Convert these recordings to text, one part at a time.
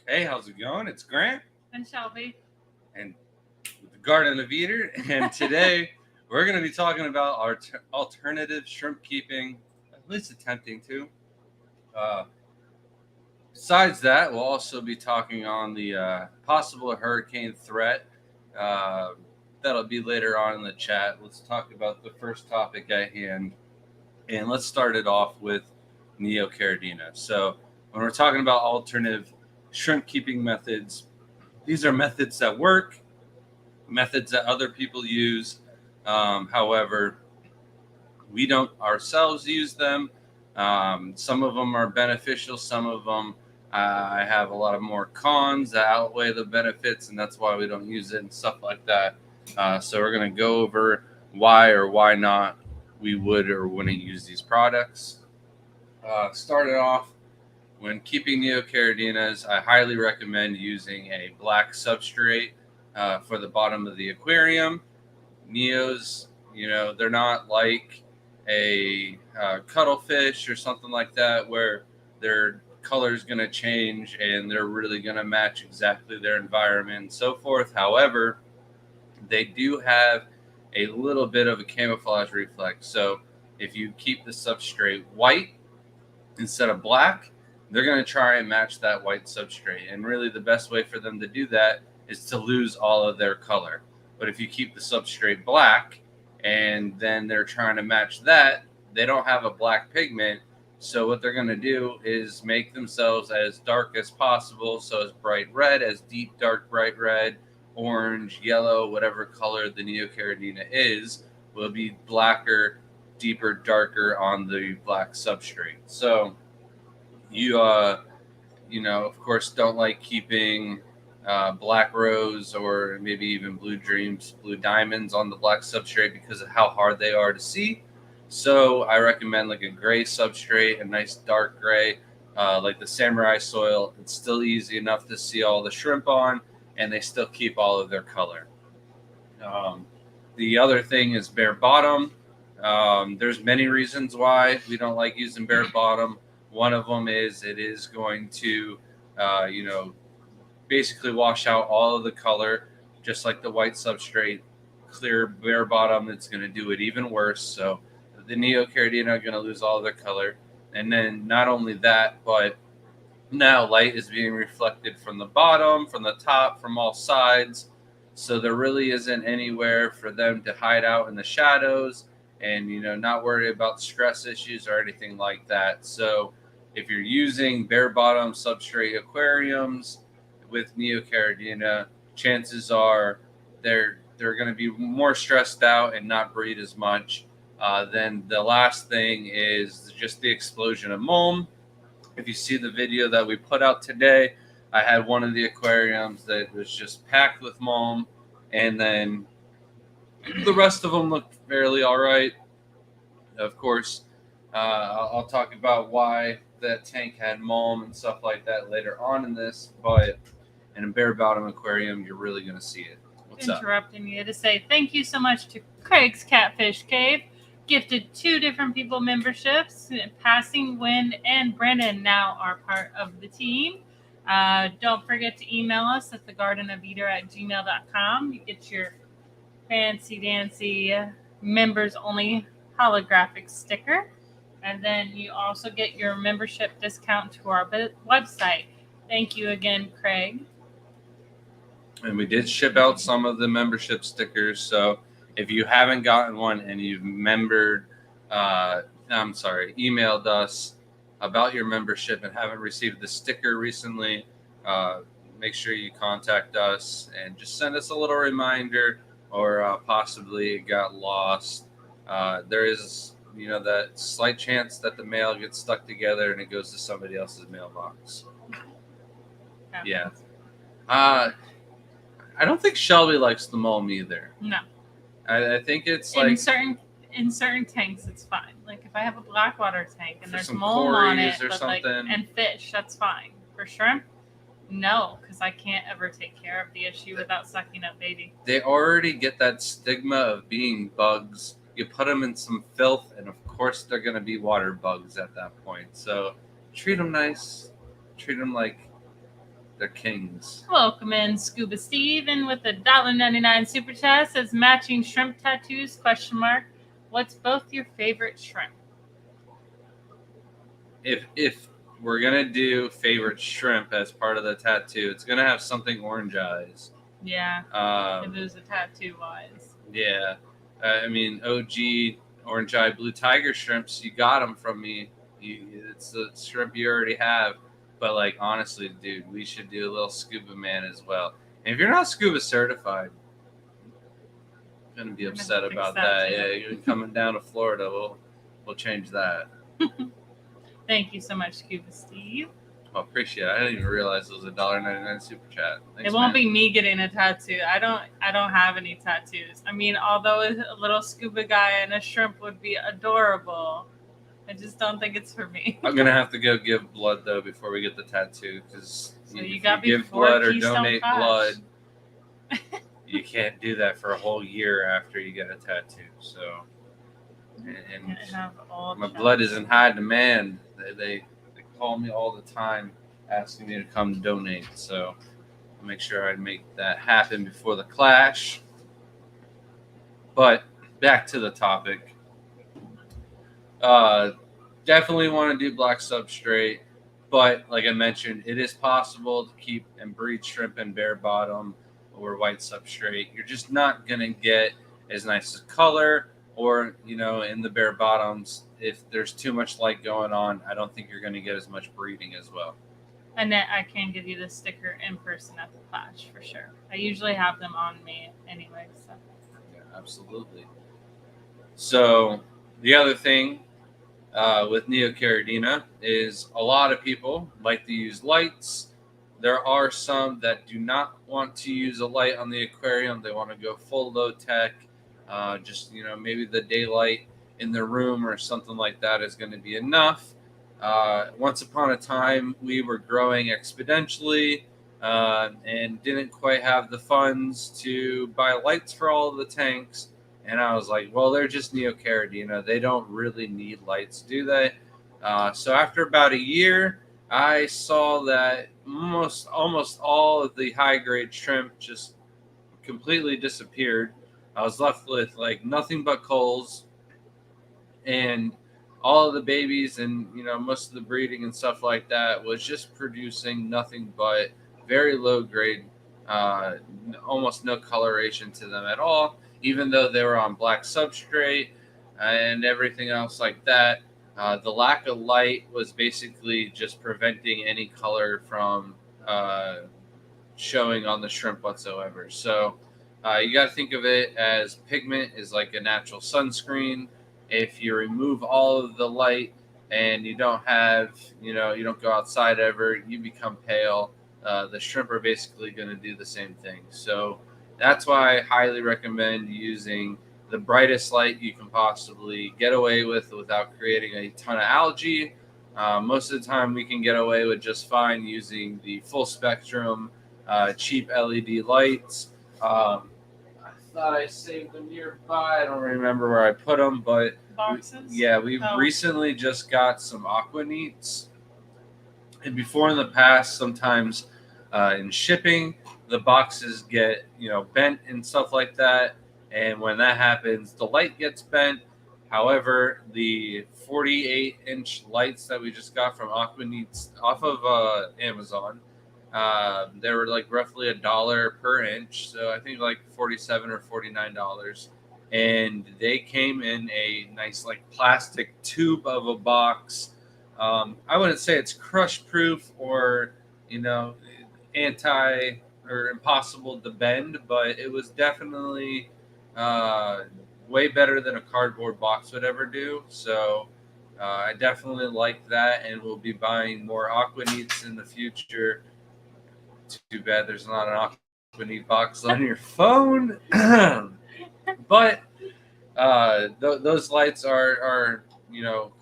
Hey, how's it going? It's Grant And Shelby. and with the Garden of Eater, and today we're going to be talking about our alternative shrimp keeping, at least attempting to. Uh, Besides that, we'll also be talking on the possible hurricane threat. Uh, that'll be later on in the chat. Let's talk about the first topic at hand, and let's start it off with Neocaridina. So, when we're talking about alternative shrimp keeping methods, these are methods that work, methods that other people use. However, we don't ourselves use them. Some of them are beneficial, some of them I have a lot of more cons that outweigh the benefits, and that's why we don't use it and stuff like that. So we're going to go over why or why not we would or wouldn't use these products. Started off when keeping neocaridinas, I highly recommend using a black substrate for the bottom of the aquarium. Neos, they're not like a cuttlefish or something like that where their color is going to change and they're really going to match exactly their environment and so forth. However, they do have a little bit of a camouflage reflex. So if you keep the substrate white instead of black, they're going to try and match that white substrate. And really, the best way for them to do that is to lose all of their color. But if you keep the substrate black and then they're trying to match that, they don't have a black pigment. So what they're going to do is make themselves as dark as possible. So as bright red, as deep, dark, bright red, orange, yellow, whatever color the neocaridina is, will be blacker, deeper, darker on the black substrate. So you of course don't like keeping black rose or maybe even blue dreams, blue diamonds on the black substrate because of how hard they are to see. So I recommend like a gray substrate, a nice dark gray, like the samurai soil. It's still easy enough to see all the shrimp on, and they still keep all of their color. um, the other thing is bare bottom. There's many reasons why we don't like using bare bottom. One of them is it is going to, uh, you know, basically wash out all of the color, just like the white substrate. Clear bare bottom, it's going to do it even worse. So the neocaridina are going to lose all of their color. And then not only that, but now light is being reflected from the bottom, from the top, from all sides. So there really isn't anywhere for them to hide out in the shadows and not worry about stress issues or anything like that. So if you're using bare bottom substrate aquariums with neocaridina, chances are they're going to be more stressed out and not breed as much. Then the last thing is just the explosion of mold. If you see the video that we put out today, I had one of the aquariums that was just packed with mulm, and then the rest of them looked fairly all right. Of course, I'll talk about why that tank had mulm and stuff like that later on in this, but in a bare bottom aquarium, you're really going to see it. What's up? Interrupting you to say thank you so much to Craig's Catfish Cave. Gifted 2 different people memberships. Passing, Wynn, and Brennan now are part of the team. Don't forget to email us at thegardenofeater@gmail.com. You get your fancy dancy members only holographic sticker. And then you also get your membership discount to our website. Thank you again, Craig. And we did ship out some of the membership stickers. So if you haven't gotten one and you've emailed us about your membership and haven't received the sticker recently, make sure you contact us and just send us a little reminder, or possibly it got lost. There is, that slight chance that the mail gets stuck together and it goes to somebody else's mailbox. Yeah. I don't think Shelby likes the mulm either. No. I think it's like in certain tanks it's fine. Like if I have a blackwater tank and there's mulm on it, or something, and fish, that's fine. For shrimp, no, because I can't ever take care of the issue without sucking up baby. They already get that stigma of being bugs. You put them in some filth, and of course they're going to be water bugs at that point. So treat them nice. Treat them like They're kings. Welcome in Scuba Steve, and with a $1.99 super chat says matching shrimp tattoos, question mark. What's both your favorite shrimp? If we're gonna do favorite shrimp as part of the tattoo, it's gonna have something orange eyes. Yeah, if Um, it was a tattoo wise. yeah, I mean OG orange eye blue tiger shrimps. You got them from me. It's the shrimp you already have. But like honestly, dude, we should do a little scuba man as well. And if you're not scuba certified, I'm gonna be We're gonna upset fix about that that. too. Yeah, you're coming down to Florida. We'll change that. Thank you so much, Scuba Steve. Well, appreciate it. I didn't even realize it was $1.99 super chat. Thanks, It won't man. be me getting a tattoo. I don't have any tattoos. I mean, although a little scuba guy and a shrimp would be adorable, I just don't think it's for me. I'm gonna have to go give blood though before we get the tattoo because So if you got you give before blood or Keystone donate Kosh. blood, you can't do that for a whole year after you get a tattoo. So, and Can't have all my shots. blood is in high demand. They call me all the time asking me to come donate. So I'll make sure I make that happen before the clash. But back to the topic. Definitely want to do black substrate, but like I mentioned, it is possible to keep and breed shrimp in bare bottom or white substrate. You're just not gonna get as nice a color, or in the bare bottoms, if there's too much light going on, I don't think you're gonna get as much breeding as well. Annette, I can give you the sticker in person at the clash for sure. I usually have them on me anyway. So Yeah, absolutely. So the other thing with Neocaridina is a lot of people like to use lights. There are some that do not want to use a light on the aquarium. They want to go full low tech. Just maybe the daylight in the room or something like that is going to be enough. Once upon a time, we were growing exponentially and didn't quite have the funds to buy lights for all of the tanks. And I was like, well, they're just Neocaridina. They don't really need lights, do they? So after about a year, I saw that almost all of the high grade shrimp just completely disappeared. I was left with like nothing but culls, and all of the babies and most of the breeding and stuff like that was just producing nothing but very low grade, uh, almost no coloration to them at all, even though they were on black substrate and everything else like that. The lack of light was basically just preventing any color from showing on the shrimp whatsoever. So you got to think of it as pigment is like a natural sunscreen. If you remove all of the light and you don't have, you don't go outside ever, you become pale. The shrimp are basically going to do the same thing. So that's why I highly recommend using the brightest light you can possibly get away with without creating a ton of algae. Most of the time, we can get away with just fine using the full spectrum, cheap LED lights. I thought I saved them nearby. I don't remember where I put them, but boxes. we recently just got some Aquaneats. And before in the past, sometimes in shipping, the boxes get bent and stuff like that. And when that happens, the light gets bent. However, the 48-inch lights that we just got from Aquaneats off of Amazon, they were like roughly $1 per inch, so I think like $47 or $49, and they came in a nice like plastic tube of a box. I wouldn't say it's crush proof or anti or impossible to bend, but it was definitely way better than a cardboard box would ever do. So I definitely like that, and we'll be buying more Aquaneats in the future. Too bad there's not an Aquaneat box on your phone. But those lights are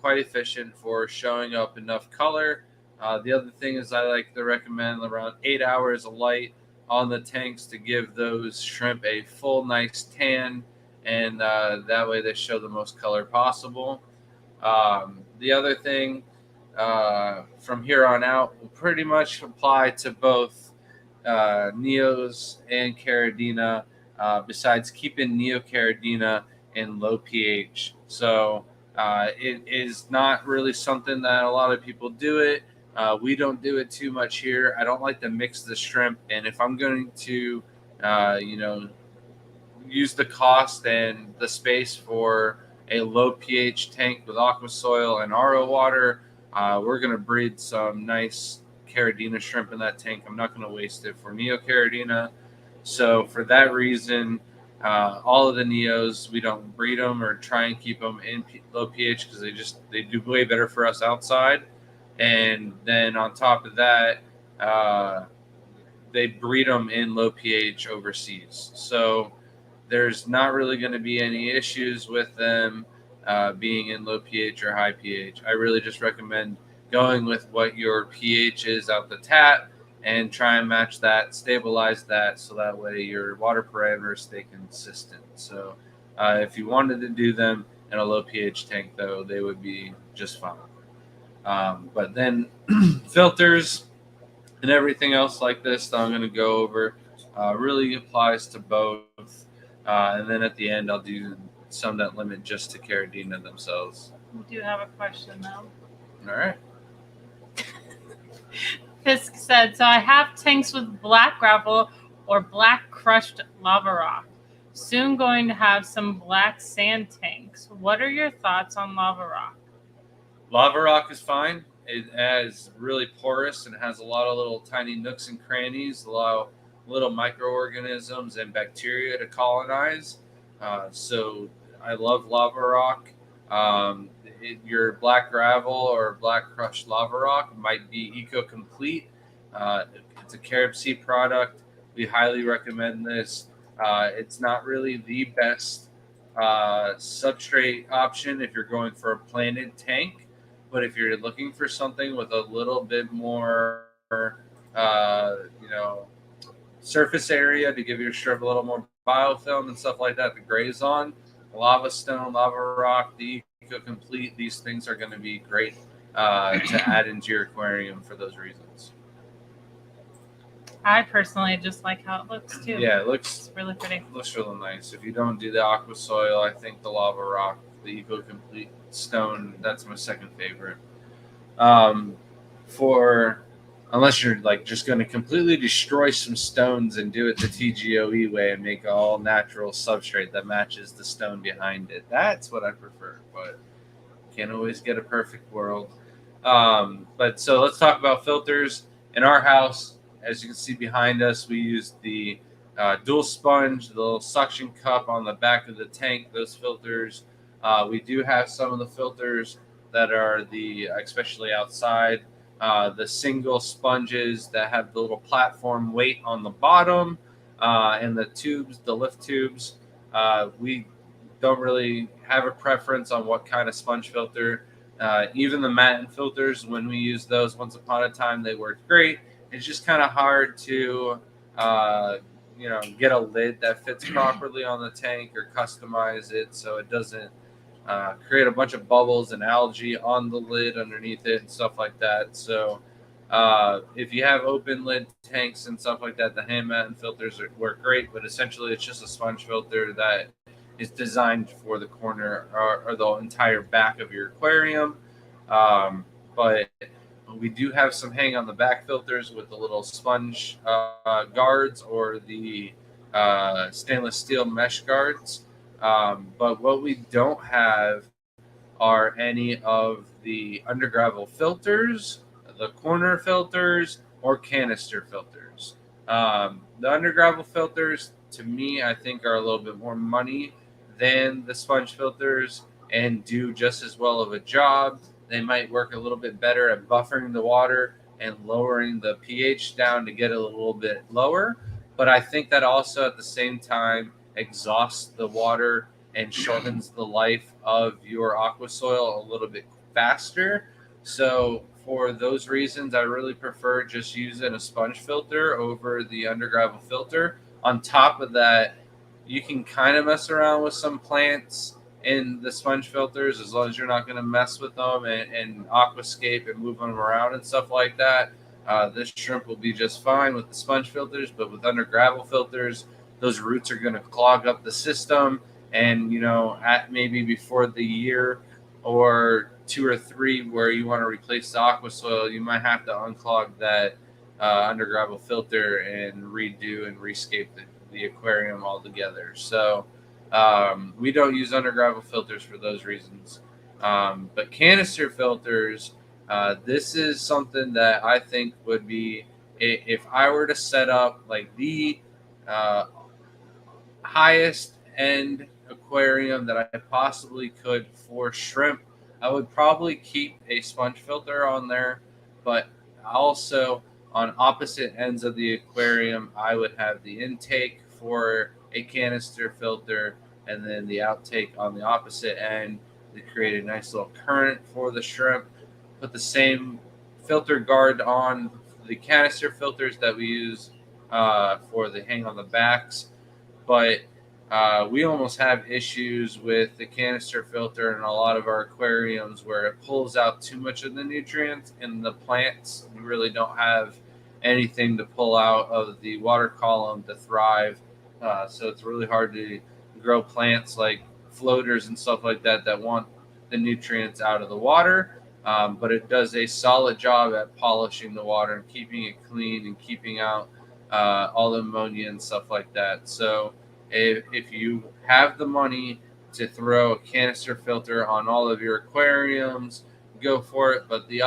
quite efficient for showing up enough color. The other thing is I like to recommend around 8 hours of light on the tanks to give those shrimp a full nice tan, and that way they show the most color possible. The other thing from here on out will pretty much apply to both Neos and Caridina, besides keeping Neo Caridina in low pH. So it is not really something that a lot of people do it. We don't do it too much here. I don't like to mix the shrimp, and if I'm going to, you know, use the cost and the space for a low pH tank with aqua soil and RO water, we're going to breed some nice Caridina shrimp in that tank. I'm not going to waste it for Neo Caridina. So for that reason, all of the Neos, we don't breed them or try and keep them in low pH because they do way better for us outside. And then on top of that, they breed them in low pH overseas. So there's not really going to be any issues with them being in low pH or high pH. I really just recommend going with what your pH is out the tap and try and match that, stabilize that, so that way your water parameters stay consistent. So if you wanted to do them in a low pH tank, though, they would be just fine. But then filters and everything else like this that I'm going to go over really applies to both. And then at the end, I'll do some that limit just to Caridina themselves. We do have a question, though. All right. Fisk said, so I have tanks with black gravel or black crushed lava rock. Soon going to have some black sand tanks. What are your thoughts on lava rock? Lava rock is fine. It is really porous and has a lot of little tiny nooks and crannies, a lot of little microorganisms and bacteria to colonize. So I love lava rock. Your black gravel or black crushed lava rock might be eco-complete. It's a Carib Sea product. We highly recommend this. It's not really the best substrate option if you're going for a planted tank, but if you're looking for something with a little bit more, surface area to give your shrimp a little more biofilm and stuff like that to graze on, lava stone, lava rock, the eco-complete, these things are going to be great to add into your aquarium for those reasons. I personally just like how it looks too. Yeah, it looks really pretty. Looks really nice. If you don't do the aqua soil, I think the lava rock, the eco-complete stone, that's my second favorite. Unless you're like just going to completely destroy some stones and do it the TGOE way and make an all natural substrate that matches the stone behind it. That's what I prefer, but can't always get a perfect world. But so let's talk about filters. In our house, as you can see behind us, we use the dual sponge, the little suction cup on the back of the tank, those filters. We do have some of the filters that are especially outside, the single sponges that have the little platform weight on the bottom, and the tubes, the lift tubes. We don't really have a preference on what kind of sponge filter. Even the Matten filters, when we use those once upon a time, they worked great. It's just kind of hard to, get a lid that fits properly on the tank or customize it so it doesn't create a bunch of bubbles and algae on the lid underneath it and stuff like that. So if you have open lid tanks and stuff like that, the hand Matten filters work great, but essentially it's just a sponge filter that is designed for the corner or the entire back of your aquarium. But we do have some hang on the back filters with the little sponge guards or the stainless steel mesh guards. But what we don't have are any of the undergravel filters, the corner filters, or canister filters. The undergravel filters, to me, I think are a little bit more money than the sponge filters and do just as well of a job. They might work a little bit better at buffering the water and lowering the pH down to get it a little bit lower. But I think that also at the same time exhausts the water and shortens the life of your aqua soil a little bit faster. So for those reasons, I really prefer just using a sponge filter over the undergravel filter. On top of that, you can kind of mess around with some plants in the sponge filters, as long as you're not going to mess with them and aquascape and move them around and stuff like that. This shrimp will be just fine with the sponge filters, but with under gravel filters, those roots are going to clog up the system. And, at maybe before the year or 2 or 3 where you want to replace the aqua soil, you might have to unclog that under gravel filter and redo and rescape the aquarium altogether. So we don't use under gravel filters for those reasons. But canister filters, this is something that I think would be, if I were to set up like the highest end aquarium that I possibly could for shrimp, I would probably keep a sponge filter on there, but also on opposite ends of the aquarium, I would have the intake for a canister filter and then the outtake on the opposite end to create a nice little current for the shrimp. Put the same filter guard on the canister filters that we use for the hang on the backs, but we almost have issues with the canister filter in a lot of our aquariums where it pulls out too much of the nutrients in the plants. We really don't have anything to pull out of the water column to thrive. So it's really hard to grow plants like floaters and stuff like that that want the nutrients out of the water. But it does a solid job at polishing the water and keeping it clean and keeping out all the ammonia and stuff like that. So if you have the money to throw a canister filter on all of your aquariums, go for it. But the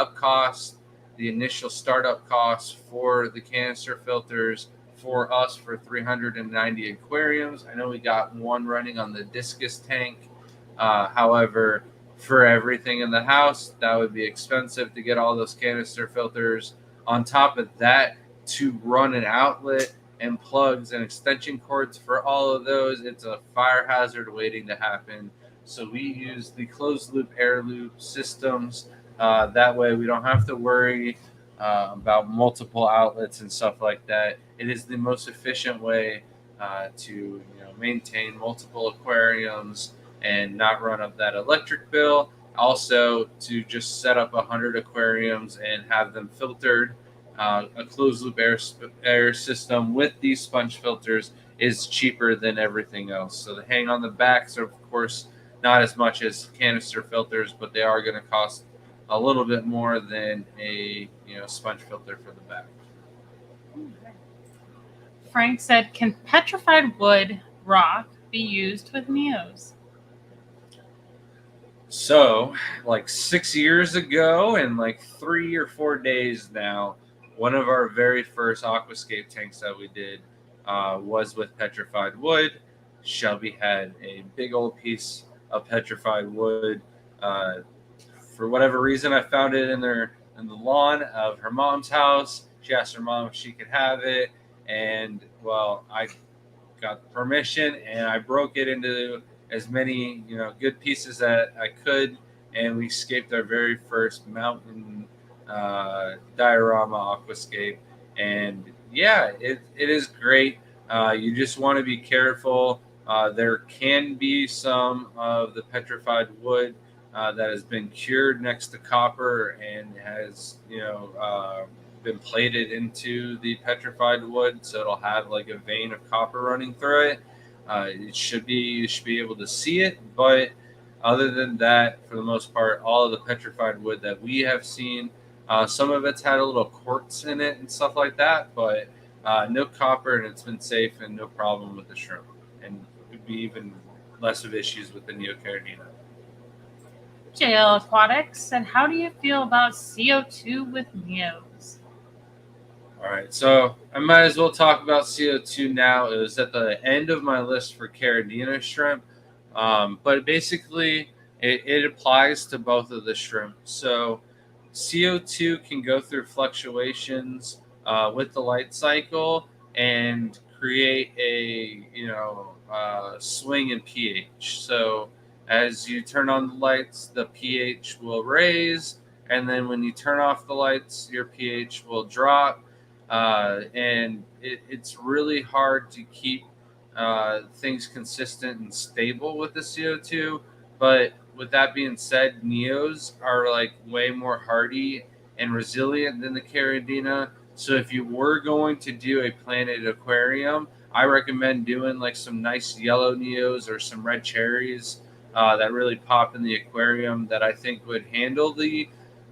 initial startup costs for the canister filters for us for 390 aquariums. I know we got one running on the discus tank. However, for everything in the house, that would be expensive to get all those canister filters. On top of that, to run an outlet and plugs and extension cords for all of those, it's a fire hazard waiting to happen. So we use the closed loop air loop systems. That way we don't have to worry about multiple outlets and stuff like that. It is the most efficient way to maintain multiple aquariums and not run up that electric bill. Also, to just set up 100 aquariums and have them filtered. A closed loop air system with these sponge filters is cheaper than everything else. So the hang on the backs are, of course, not as much as canister filters, but they are going to cost a little bit more than a sponge filter for the back. Frank said, "Can petrified wood rock be used with Neos?" So, like 6 years ago, and like 3 or 4 days now, one of our very first aquascape tanks that we did was with petrified wood. Shelby had a big old piece of petrified wood. For whatever reason, I found it in the lawn of her mom's house. She asked her mom if she could have it, and well, I got permission and I broke it into as many good pieces that I could, and we scaped our very first mountain diorama aquascape. And yeah, it is great. You just want to be careful. There can be some of the petrified wood that has been cured next to copper and has been plated into the petrified wood, so it'll have like a vein of copper running through it. You should be able to see it, but other than that, for the most part, all of the petrified wood that we have seen, some of it's had a little quartz in it and stuff like that, but no copper, and it's been safe and no problem with the shrimp, and would be even less of issues with the Neocaridina. JL Aquatics, and how do you feel about CO2 with Neos? All right, so I might as well talk about CO2 now. It was at the end of my list for Caridina shrimp, but basically it applies to both of the shrimp. So CO2 can go through fluctuations with the light cycle and create a swing in pH. So as you turn on the lights, the pH will raise, and then when you turn off the lights, your pH will drop. And it's really hard to keep things consistent and stable with the CO2. But with that being said, Neos are like way more hardy and resilient than the Caridina. So if you were going to do a planted aquarium, I recommend doing like some nice yellow Neos or some red cherries that really pop in the aquarium that I think would handle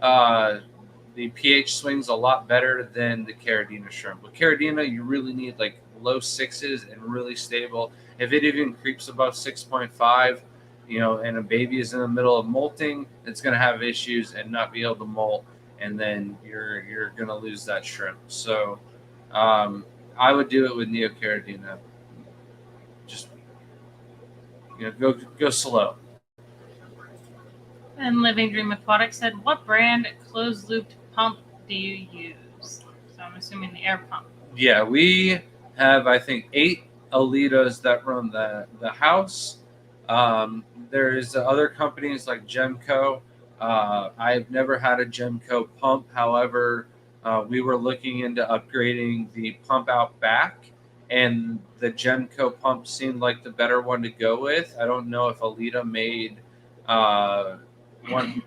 uh, the pH swings a lot better than the Caridina shrimp. With Caridina, you really need like low sixes and really stable. If it even creeps above 6.5, and a baby is in the middle of molting, it's going to have issues and not be able to molt, and then you're going to lose that shrimp. So I would do it with Neocaridina. Just go slow. And Living Dream Aquatic said, "What brand closed-looped pump do you use?" So I'm assuming the air pump. Yeah, we have I think 8 Alitas that run the house. There's other companies like Gemco. I've never had a Gemco pump. However, we were looking into upgrading the pump out back, and the Gemco pump seemed like the better one to go with. I don't know if Alita made uh,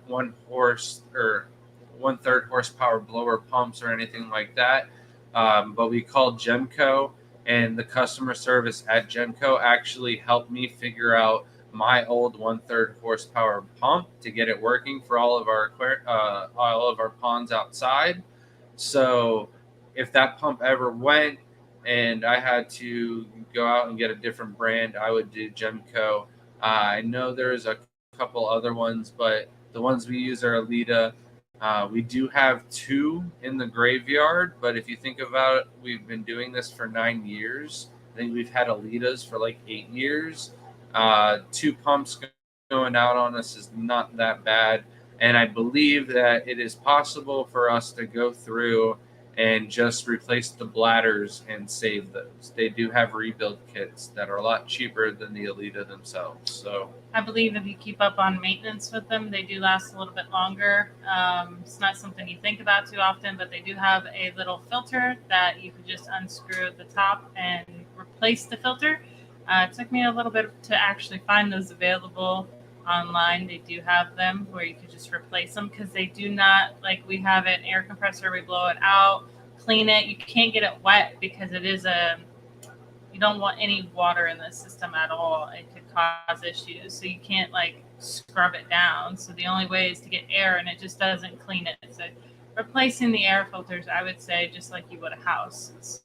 one horse or 1/3 horsepower blower pumps or anything like that. But we called Gemco, and the customer service at Gemco actually helped me figure out my old 1/3 horsepower pump to get it working for all of our ponds outside. So if that pump ever went and I had to go out and get a different brand, I would do Gemco. I know there's a couple other ones, but the ones we use are Alita. We do have 2 in the graveyard, but if you think about it, we've been doing this for 9 years. I think we've had Alitas for like 8 years. 2 pumps going out on us is not that bad. And I believe that it is possible for us to go through and just replace the bladders and save those. They do have rebuild kits that are a lot cheaper than the Alita themselves. So I believe if you keep up on maintenance with them, they do last a little bit longer. It's not something you think about too often, but they do have a little filter that you could just unscrew at the top and replace the filter. It took me a little bit to actually find those available online. They do have them where you could just replace them because they do not, like we have an air compressor, we blow it out, clean it. You can't get it wet because it is you don't want any water in the system at all. It could cause issues. So you can't like scrub it down. So the only way is to get air, and it just doesn't clean it. So replacing the air filters, I would say, just like you would a house, it's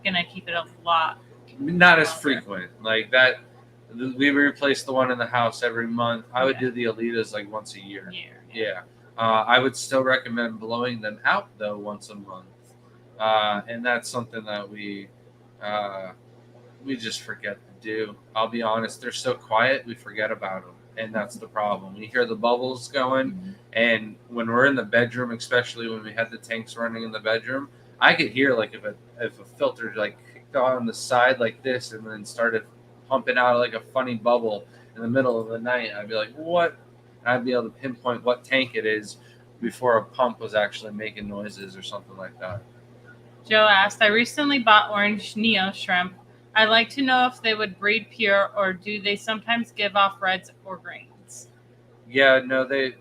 gonna keep it a lot. not as frequent like that. We replace the one in the house every month. I would do the Alitas like once a year. Yeah. I would still recommend blowing them out though once a month, and that's something that we just forget to do. I'll be honest; they're so quiet, we forget about them, and that's the problem. We hear the bubbles going, Mm-hmm. and when we're in the bedroom, especially when we had the tanks running in the bedroom, I could hear like if a filter like kicked on the side like this and then started pumping out like a funny bubble in the middle of the night. I'd be like, "What?" And I'd be able to pinpoint what tank it is before a pump was actually making noises or something like that. Joe asked, "I recently bought orange Neo shrimp. I'd like to know if they would breed pure or do they sometimes give off reds or greens?" Yeah, no, they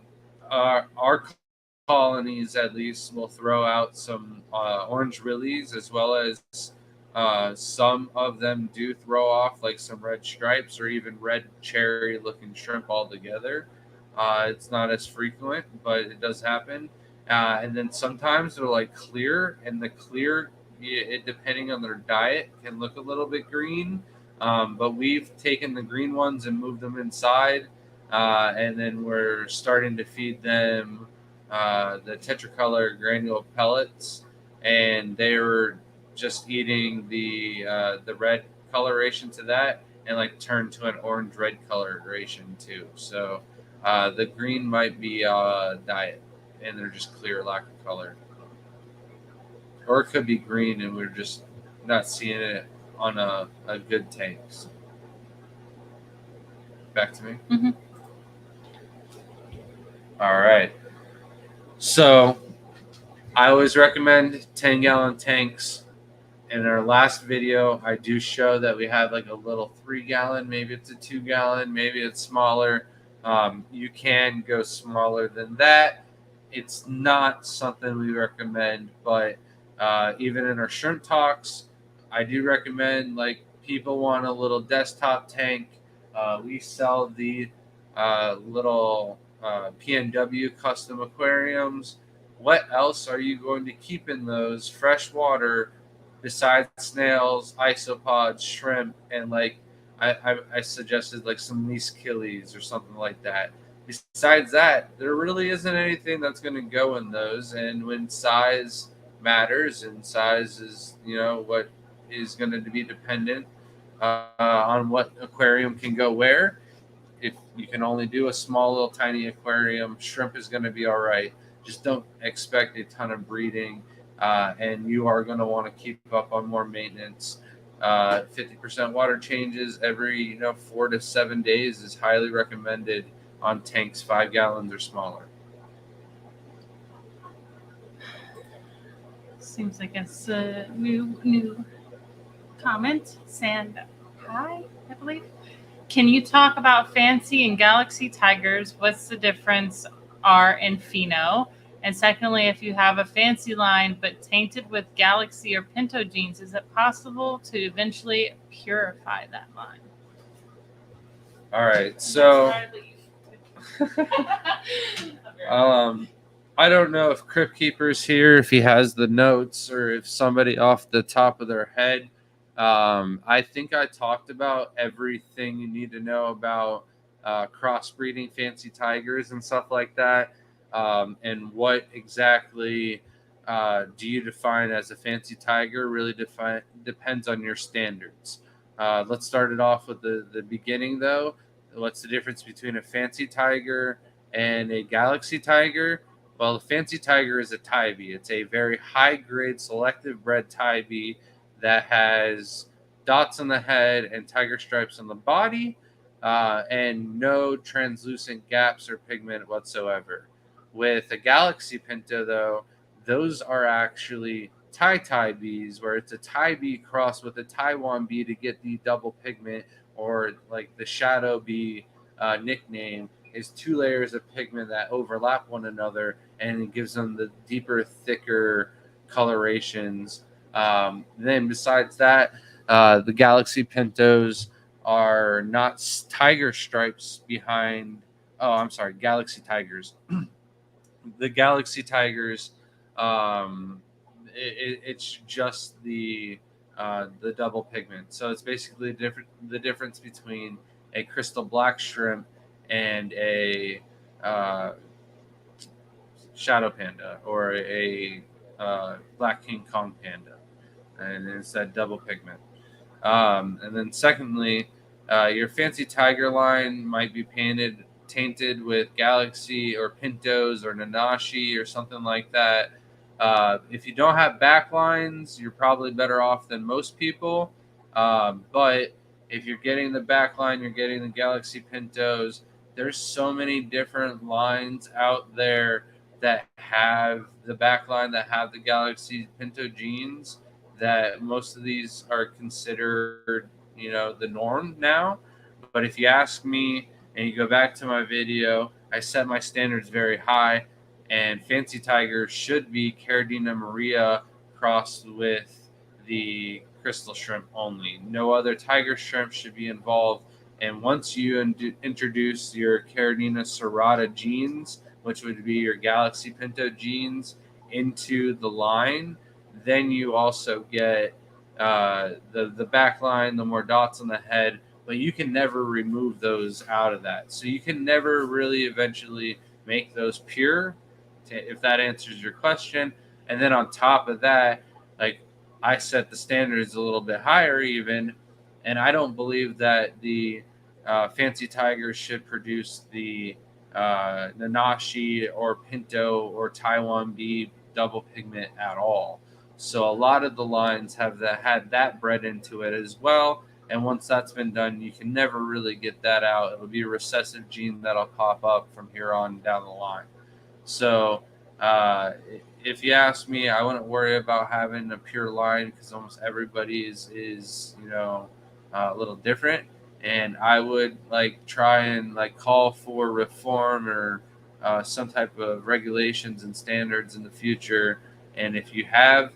our colonies at least will throw out some orange willies as well as some of them do throw off like some red stripes or even red cherry looking shrimp altogether. It's not as frequent, but it does happen. And then sometimes they're like clear, and the clear, it depending on their diet, can look a little bit green. But we've taken the green ones and moved them inside, and then we're starting to feed them the tetracolor granule pellets, and they were just eating the red coloration to that, and like turned to an orange red coloration too. So the green might be diet, and they're just clear, lack of color, or it could be green, and we're just not seeing it on a good tank. So, back to me. Mm-hmm. All right. So I always recommend 10-gallon tanks. In our last video, I do show that we have like a little 3-gallon, maybe it's a 2-gallon, maybe it's smaller. You can go smaller than that. It's not something we recommend, but even in our shrimp talks, I do recommend, like, people want a little desktop tank. We sell the little PNW custom aquariums. What else are you going to keep in those fresh water besides snails, isopods, shrimp, and like I suggested like some Meschilies or something like that. Besides that, there really isn't anything that's going to go in those. And when size matters, and size is, what is going to be dependent on what aquarium can go where. If you can only do a small little tiny aquarium, shrimp is going to be all right. Just don't expect a ton of breeding, and you are going to want to keep up on more maintenance. 50% water changes every 4 to 7 days is highly recommended on tanks 5 gallons or smaller. Seems like it's a new comment. Sand Hi, I believe. Can you talk about Fancy and Galaxy Tigers? What's the difference are in pheno? And secondly, if you have a Fancy line but tainted with Galaxy or Pinto genes, is it possible to eventually purify that line? All right, so I don't know if Crypt Keeper's here, if he has the notes, or if somebody off the top of their head. I think I talked about everything you need to know about crossbreeding Fancy Tigers and stuff like that. And what exactly do you define as a Fancy Tiger really depends on your standards. Let's start it off with the beginning, though. What's the difference between a Fancy Tiger and a Galaxy Tiger? Well, a Fancy Tiger is a Tybee. It's a very high-grade selective bred Tybee that has dots on the head and tiger stripes on the body, and no translucent gaps or pigment whatsoever. With a Galaxy Pinto, though, those are actually Tai bees, where it's a Tybee crossed with a Taiwan bee to get the double pigment, or like the Shadow Bee nickname is 2 layers of pigment that overlap one another, and it gives them the deeper, thicker colorations. Then besides that, the Galaxy Pintos are not tiger stripes behind. Oh, I'm sorry, Galaxy Tigers. The Galaxy Tigers, it's just the double pigment. So it's basically the difference between a crystal black shrimp and a shadow panda, or a black King Kong panda, and it's that double pigment. And then secondly, your Fancy Tiger line might be tainted with Galaxy or Pintos or Nanashi or something like that. If you don't have backlines, you're probably better off than most people. But if you're getting the backline, you're getting the Galaxy Pintos. There's so many different lines out there that have the backline, that have the Galaxy Pinto genes, that most of these are considered, the norm now. But if you ask me, and you go back to my video, I set my standards very high, and Fancy Tiger should be Caridina Maria crossed with the crystal shrimp only. No other tiger shrimp should be involved. And once you introduce your Caridina serrata genes, which would be your Galaxy Pinto genes, into the line, then you also get the back line, the more dots on the head, but you can never remove those out of that. So you can never really eventually make those pure, if that answers your question. And then on top of that, like, I set the standards a little bit higher even, and I don't believe that the Fancy Tigers should produce the Nanashi or Pinto or Taiwan Bee double pigment at all. So a lot of the lines have had that bred into it as well. And once that's been done, you can never really get that out. It'll be a recessive gene that'll pop up from here on down the line. So if you ask me, I wouldn't worry about having a pure line, because almost everybody is a little different. and I would like try and like call for reform or some type of regulations and standards in the future. And if you have,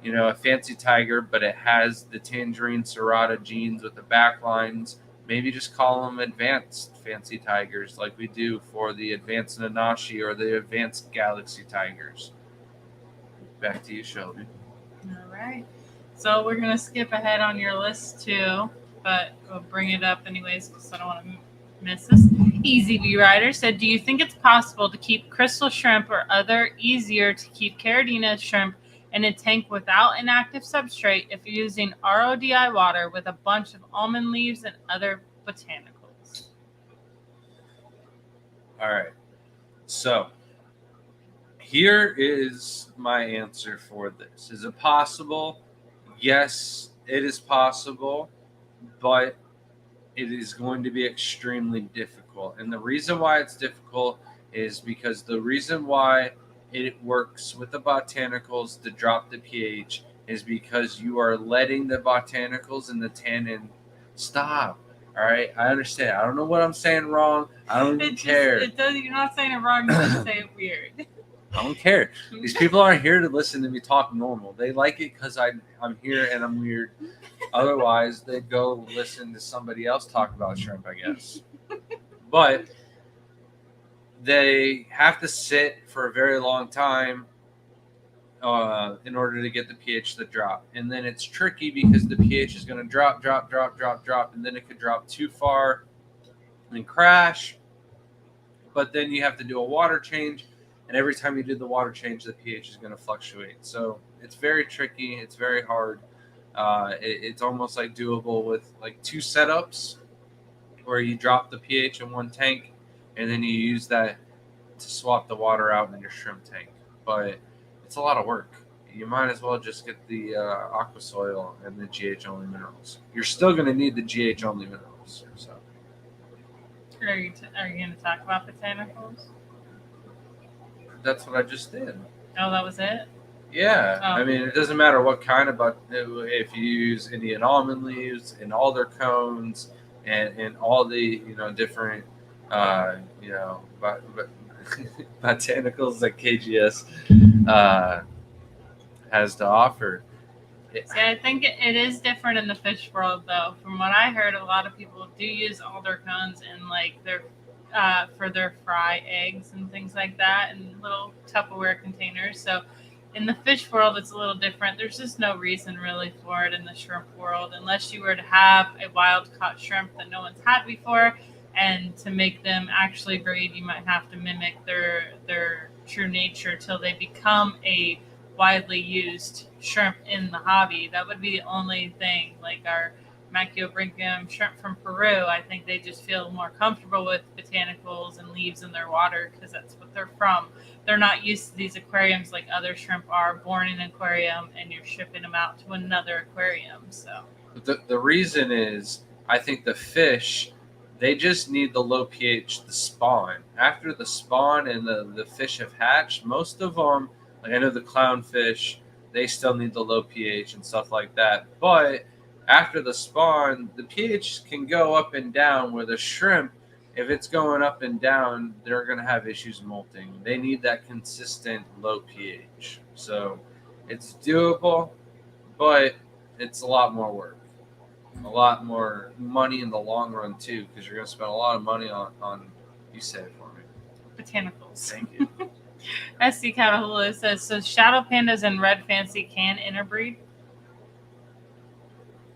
a fancy tiger, but it has the tangerine serrata genes with the back lines, maybe just call them advanced fancy tigers, like we do for the advanced Nanashi or the advanced Galaxy tigers. Back to you, Shelby. All right. So we're gonna skip ahead on your list too, but we'll bring it up anyways because I don't want to miss this. Easy V Rider said, "Do you think it's possible to keep crystal shrimp or other easier to keep Caridina shrimp in a tank without an active substrate if you're using RODI water with a bunch of almond leaves and other botanicals?" All right. So here is my answer for this. Is it possible? Yes, it is possible, but it is going to be extremely difficult. And the reason why it's difficult is because the reason why it works with the botanicals to drop the pH is because you are letting the botanicals and the tannin stop. All right, I understand. I don't know what I'm saying wrong. I don't even care. It does. You're not saying it wrong. You just say it weird. I don't care. These people aren't here to listen to me talk normal. They like it because I'm here and I'm weird. Otherwise, they'd go listen to somebody else talk about shrimp, I guess. But they have to sit for a very long time in order to get the pH to drop. And then it's tricky because the pH is going to drop, and then it could drop too far and crash. But then you have to do a water change. And every time you do the water change, the pH is going to fluctuate. So it's very tricky. It's very hard. It's almost like doable with like 2 setups where you drop the pH in one tank and then you use that to swap the water out in your shrimp tank. But it's a lot of work. You might as well just get the aqua soil and the GH only minerals. You're still going to need the GH only minerals. So. Are you going to talk about botanicals? That's what I just did. Oh, that was it? Yeah. Oh. I mean, it doesn't matter what kind of, but if you use Indian almond leaves and all their cones and all the, different, botanicals that KGS has to offer. See, I think it is different in the fish world, though. From what I heard, a lot of people do use alder cones in like their for their fry eggs and things like that in little Tupperware containers. So in the fish world, it's a little different. There's just no reason really for it in the shrimp world, unless you were to have a wild caught shrimp that no one's had before. And to make them actually breed, you might have to mimic their true nature till they become a widely used shrimp in the hobby. That would be the only thing. Like our Macuobrinchium shrimp from Peru, I think they just feel more comfortable with botanicals and leaves in their water because that's what they're from. They're not used to these aquariums like other shrimp are, born in an aquarium and you're shipping them out to another aquarium. So the reason is, I think the fish, they just need the low pH to spawn. After the spawn and the fish have hatched, most of them, like I know the clownfish, they still need the low pH and stuff like that. But after the spawn, the pH can go up and down, where the shrimp, if it's going up and down, they're going to have issues molting. They need that consistent low pH. So it's doable, but it's a lot more work. A lot more money in the long run, too, because you're going to spend a lot of money on you said it for me. Botanicals. Thank you. SC Catahula says, so shadow pandas and red fancy can interbreed?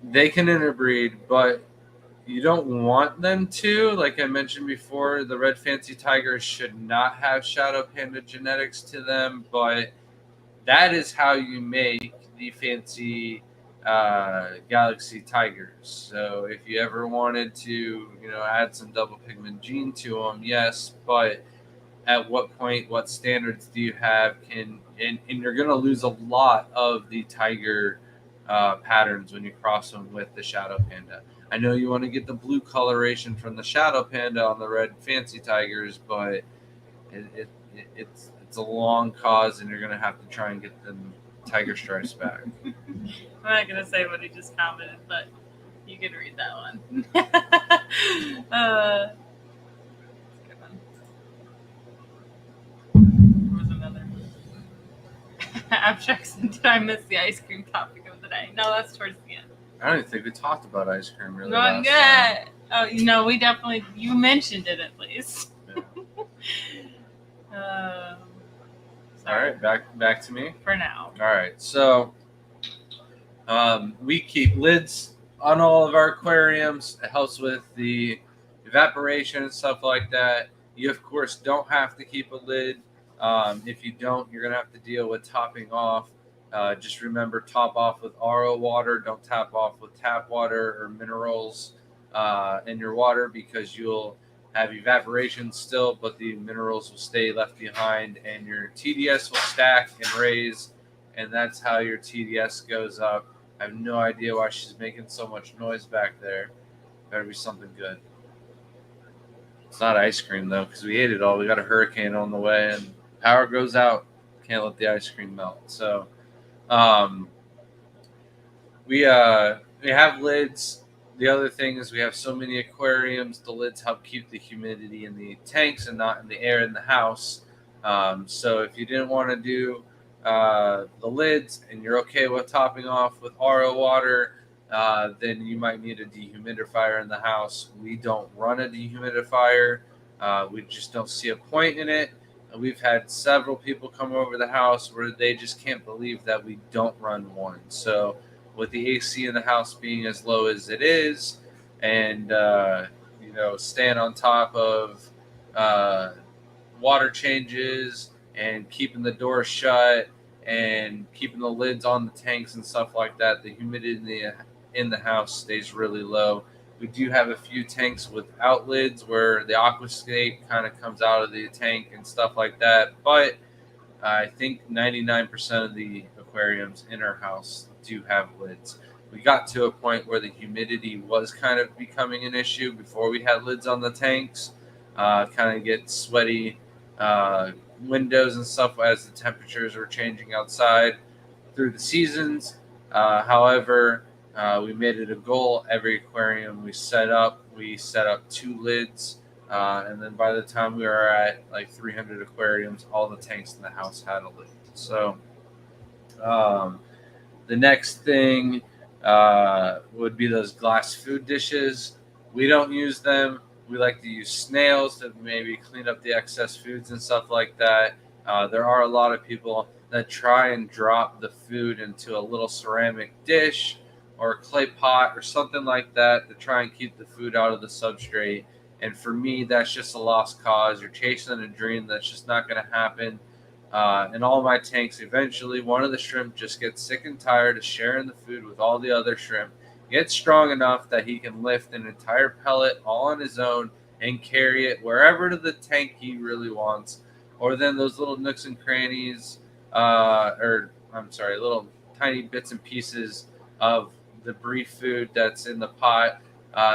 They can interbreed, but you don't want them to. Like I mentioned before, the red fancy tigers should not have shadow panda genetics to them, but that is how you make the fancy Galaxy tigers. So if you ever wanted to, add some double pigment gene to them, yes, but at what point, what standards do you have? And you're going to lose a lot of the tiger patterns when you cross them with the shadow panda. I know you want to get the blue coloration from the shadow panda on the red fancy tigers, but it's a long cause, and you're going to have to try and get them tiger stripes back. I'm not going to say what he just commented, but You could read that one. Good one. There was another. Abstracts. Did I miss the ice cream topic of the day? No, that's towards the end. I don't even think we talked about ice cream really. Not last yet. Oh, we definitely. You mentioned it at least. time. Yeah. All Sorry. right, back to me. For now. All right, so we keep lids on all of our aquariums. It helps with the evaporation and stuff like that. You, of course, don't have to keep a lid. If you don't, you're going to have to deal with topping off. Just remember, top off with RO water. Don't top off with tap water or minerals in your water, because you'll have evaporation still, but the minerals will stay left behind and your TDS will stack and raise, and that's how your TDS goes up. I have no idea why she's making so much noise back there. Better be something good. It's not ice cream though, because we ate it all. We got a hurricane on the way and power goes out. Can't let the ice cream melt. So we have lids. The other thing is we have so many aquariums, the lids help keep the humidity in the tanks and not in the air in the house. So if you didn't want to do the lids and you're okay with topping off with RO water, then you might need a dehumidifier in the house. We don't run a dehumidifier. We just don't see a point in it. We've had several people come over the house where they just can't believe that we don't run one. So with the AC in the house being as low as it is, and staying on top of water changes and keeping the door shut and keeping the lids on the tanks and stuff like that, the humidity in the house stays really low. We do have a few tanks without lids where the aquascape kind of comes out of the tank and stuff like that, but I think 99% of the aquariums in our house do have lids. We got to a point where the humidity was kind of becoming an issue before we had lids on the tanks. Kind of get sweaty windows and stuff as the temperatures were changing outside through the seasons. However, we made it a goal. Every aquarium we set up 2 lids. And then by the time we were at like 300 aquariums, all the tanks in the house had a lid. So the next thing would be those glass food dishes. We don't use them. We like to use snails to maybe clean up the excess foods and stuff like that. There are a lot of people that try and drop the food into a little ceramic dish or a clay pot or something like that to try and keep the food out of the substrate. And for me, that's just a lost cause. You're chasing a dream that's just not going to happen. In all my tanks, eventually one of the shrimp just gets sick and tired of sharing the food with all the other shrimp, gets strong enough that he can lift an entire pellet all on his own and carry it wherever to the tank he really wants. Or then those little nooks and crannies, little tiny bits and pieces of the brief food that's in the pot.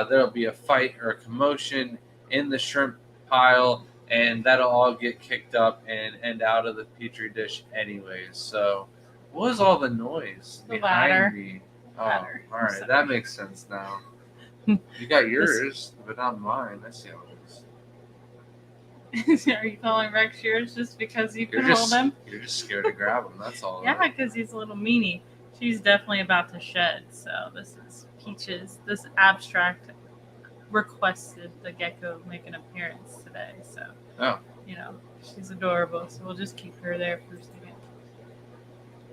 There'll be a fight or a commotion in the shrimp pile, and that'll all get kicked up and end out of the petri dish anyways. So what was all the noise The behind ladder. me? Ladder. All right, that makes sense now. You got yours, but not mine. I see how it is. Are you calling Rex yours just because you You're can hold him? You're just scared to grab him. That's all. Yeah, because he's a little meanie. She's definitely about to shed. So this is Peaches. This abstract requested the gecko make an appearance today. So, she's adorable. So we'll just keep her there for a second.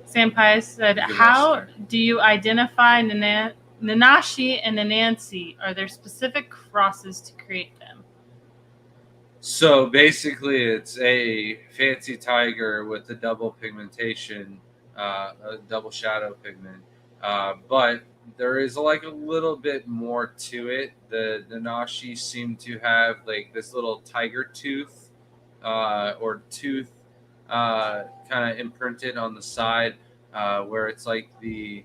Senpai said, Good how answer. do you identify Nanashi and Nancy? Are there specific crosses to create them? So basically, it's a fancy tiger with a double pigmentation, a double shadow pigment. But there is like a little bit more to it. The Nanashi seem to have like this little tiger tooth or tooth kind of imprinted on the side, where it's like the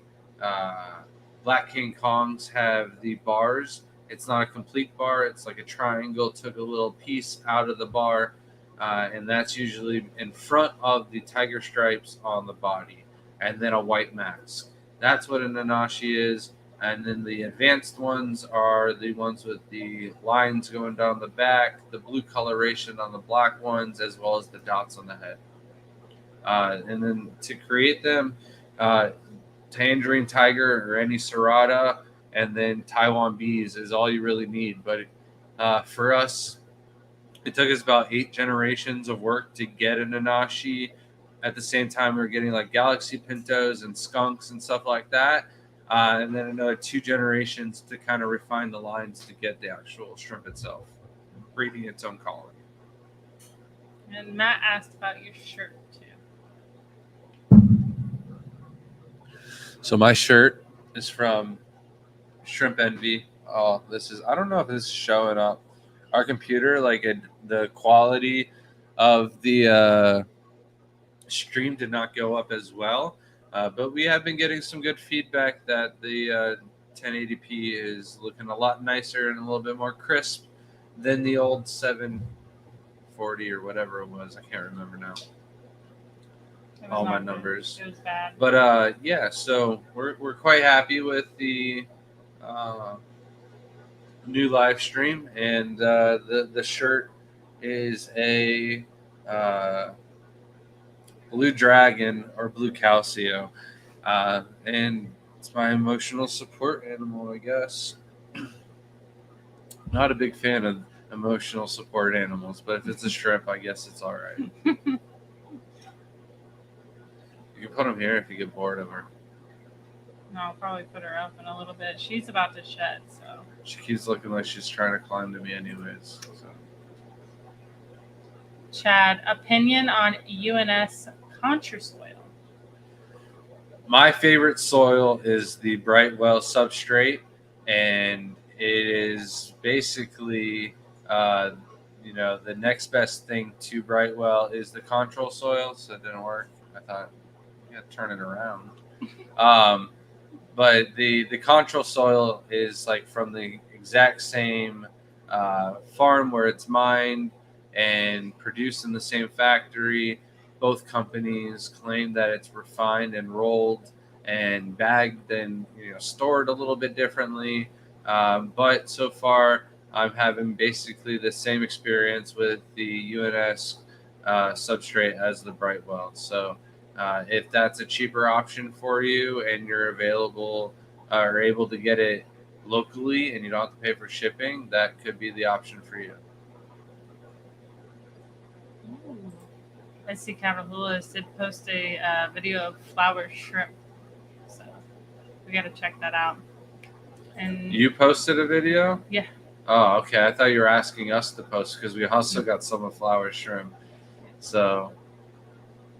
Black King Kongs have the bars. It's not a complete bar. It's like a triangle. Took a little piece out of the bar, and that's usually in front of the tiger stripes on the body, and then a white mask. That's what a Nanashi is. And then the advanced ones are the ones with the lines going down the back, the blue coloration on the black ones, as well as the dots on the head. And then to create them, Tangerine Tiger or any Serrata, and then Taiwan Bees is all you really need. But for us, it took us about 8 generations of work to get a Nanashi. At the same time, we were getting like Galaxy Pintos and Skunks and stuff like that. And then another 2 generations to kind of refine the lines to get the actual shrimp itself, breeding its own colony. And Matt asked about your shirt too. So my shirt is from Shrimp Envy. Oh, I don't know if this is showing up. Our computer, the quality of the stream did not go up as well. But we have been getting some good feedback that the 1080p is looking a lot nicer and a little bit more crisp than the old 740 or whatever it was. I can't remember now. It was All not my good. numbers. It was bad. But yeah, so we're quite happy with the new live stream, and the shirt is a blue dragon or blue calcio, and it's my emotional support animal, I guess. Not a big fan of emotional support animals, but if it's a shrimp, I guess it's all right. You can put them here if you get bored of her. No, I'll probably put her up in a little bit. She's about to shed, so. She keeps looking like she's trying to climb to me anyways. So. Chad, opinion on UNS Contrasoil? My favorite soil is the Brightwell substrate, and it is basically, the next best thing to Brightwell is the control soil. So it didn't work. I thought you got to turn it around. But the control soil is like from the exact same farm where it's mined and produced in the same factory. Both companies claim that it's refined and rolled and bagged and stored a little bit differently. But so far, I'm having basically the same experience with the UNS substrate as the Brightwell. So if that's a cheaper option for you and you're available or able to get it locally and you don't have to pay for shipping, that could be the option for you. I see Catahulas did post a video of flower shrimp, so we got to check that out. And You posted a video? Yeah. Oh, okay. I thought you were asking us to post because we also got some of flower shrimp. So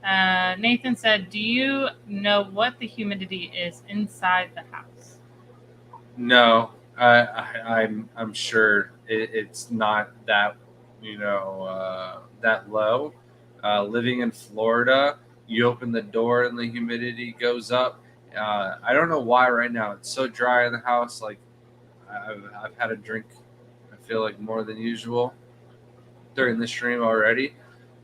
Nathan said, "Do you know what the humidity is inside the house?" no, I'm sure it's not that that low. Living in Florida, you open the door and the humidity goes up. I don't know why right now it's so dry in the house. Like I've had a drink, I feel like more than usual during the stream already.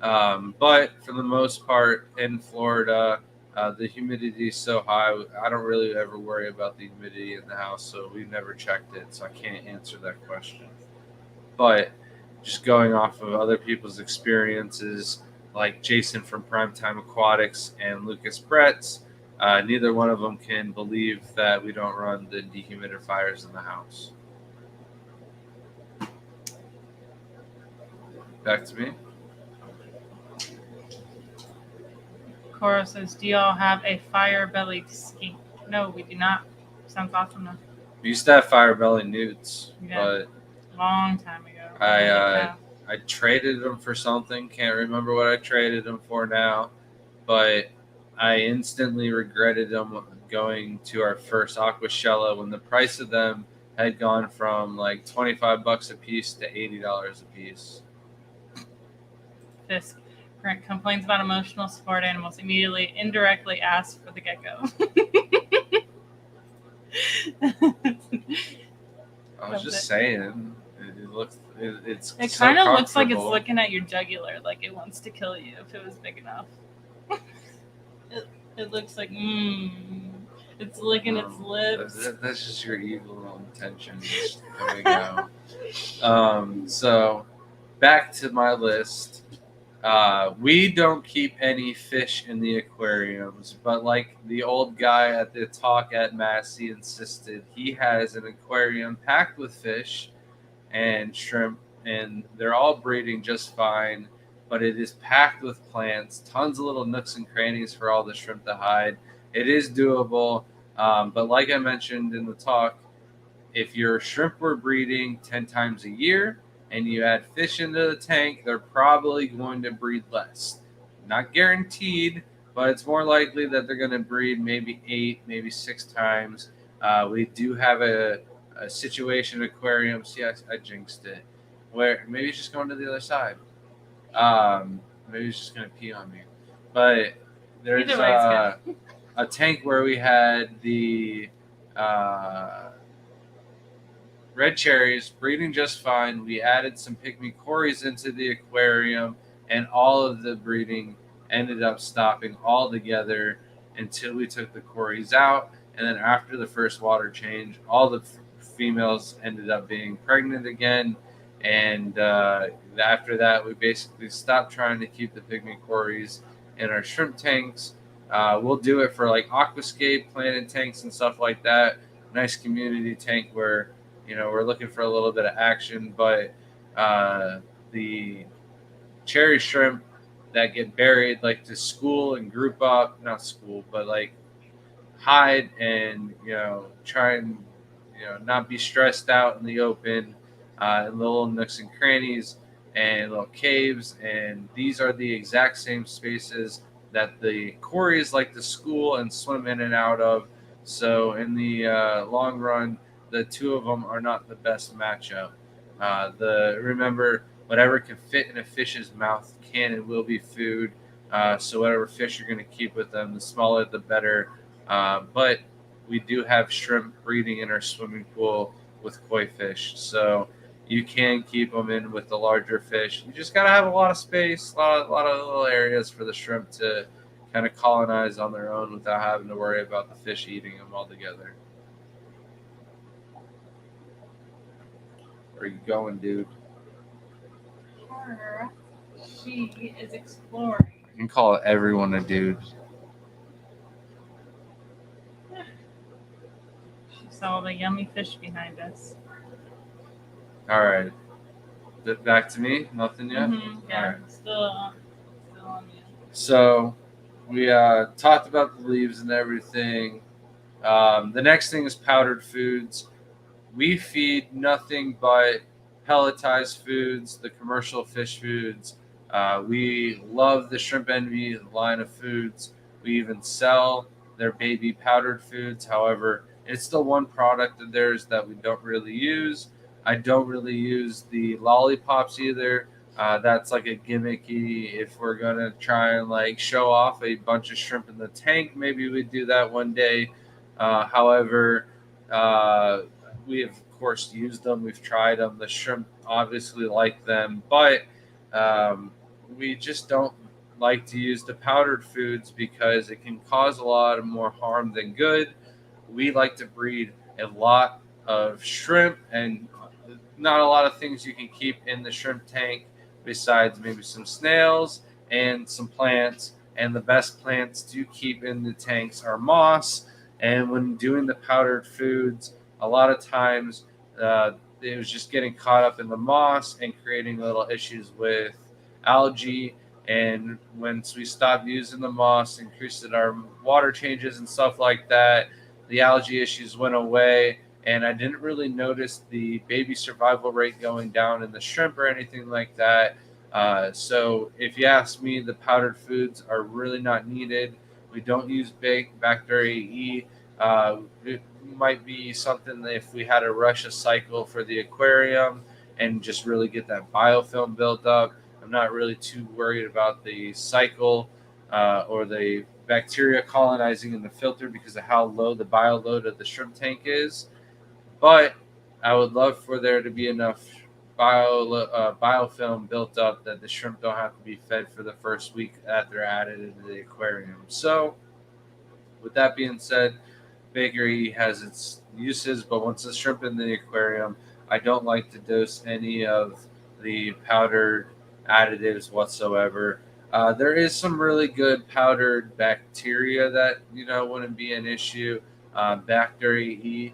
But for the most part in Florida, the humidity is so high. I don't really ever worry about the humidity in the house, so we've never checked it. So I can't answer that question. But just going off of other people's experiences, like Jason from Primetime Aquatics and Lucas Bretz, neither one of them can believe that we don't run the dehumidifiers in the house. Back to me. Coro says, "Do y'all have a fire-bellied skink?" No, we do not. Sounds awesome though. We used to have fire belly newts, Yeah. but Long time ago. I traded them for something. Can't remember what I traded them for now, but I instantly regretted them going to our first Aquashella when the price of them had gone from like $25 a piece to $80 a piece. Fisk complains about emotional support animals. Immediately, indirectly asks for the gecko. I was just saying, it looks, it's It so kind of looks like it's comfortable. looking at your jugular, like it wants to kill you if it was big enough. It looks like, Is It's licking its lips. That's just your evil intentions coming out. So back to my list. We don't keep any fish in the aquariums, but like the old guy at the talk at Massey insisted, he has an aquarium packed with fish and shrimp, and they're all breeding just fine. But it is packed with plants, tons of little nooks and crannies for all the shrimp to hide. It is doable, but like I mentioned in the talk, if your shrimp were breeding 10 times a year and you add fish into the tank, they're probably going to breed less. Not guaranteed, but it's more likely that they're going to breed maybe 8, maybe 6 times. We do have a situation aquarium. See, I jinxed it. Where maybe it's just going to the other side. Maybe it's just going to pee on me. But there's Either way, it's a tank where we had the red cherries breeding just fine. We added some pygmy cories into the aquarium, and all of the breeding ended up stopping altogether until we took the cories out. And then after the first water change, all the females ended up being pregnant again. And after that, we basically stopped trying to keep the pygmy cories in our shrimp tanks. We'll do it for like aquascape planted tanks and stuff like that. Nice community tank where we're looking for a little bit of action, but the cherry shrimp that get buried like to school and group up, not school, but like hide and try and not be stressed out in the open, in little nooks and crannies and little caves. And these are the exact same spaces that the cories like to school and swim in and out of. So in the long run, the two of them are not the best matchup. Remember, whatever can fit in a fish's mouth can and will be food. So whatever fish you're going to keep with them, the smaller the better. But we do have shrimp breeding in our swimming pool with koi fish, so you can keep them in with the larger fish. You just got to have a lot of space, a lot of little areas for the shrimp to kind of colonize on their own without having to worry about the fish eating them altogether. Where are you going, dude? Her, she is exploring. You can call everyone a dude. She saw the yummy fish behind us. All right. Back to me? Nothing yet? Yeah, All right. still on you. So we talked about the leaves and everything. The next thing is powdered foods. We feed nothing but pelletized foods, the commercial fish foods. We love the Shrimp Envy line of foods. We even sell their baby powdered foods. However, it's the one product of theirs that we don't really use. I don't really use the lollipops either. That's like a gimmicky. If we're gonna try and like show off a bunch of shrimp in the tank, maybe we'd do that one day. However, we have of course used them. We've tried them. The shrimp obviously like them, but we just don't like to use the powdered foods because it can cause a lot of more harm than good. We like to breed a lot of shrimp and not a lot of things you can keep in the shrimp tank besides maybe some snails and some plants. And the best plants to keep in the tanks are moss. And when doing the powdered foods, a lot of times it was just getting caught up in the moss and creating little issues with algae. And once we stopped using the moss, increased our water changes and stuff like that, the algae issues went away. And I didn't really notice the baby survival rate going down in the shrimp or anything like that. So if you ask me, the powdered foods are really not needed. We don't use Bacteria E. It might be something that if we had to rush a cycle for the aquarium and just really get that biofilm built up, I'm not really too worried about the cycle or the bacteria colonizing in the filter because of how low the bio load of the shrimp tank is. But I would love for there to be enough biofilm built up that the shrimp don't have to be fed for the first week that they're added into the aquarium. So with that being said, bakery has its uses, but once the shrimp in the aquarium, I don't like to dose any of the powdered additives whatsoever. There is some really good powdered bacteria that wouldn't be an issue. Bacteria E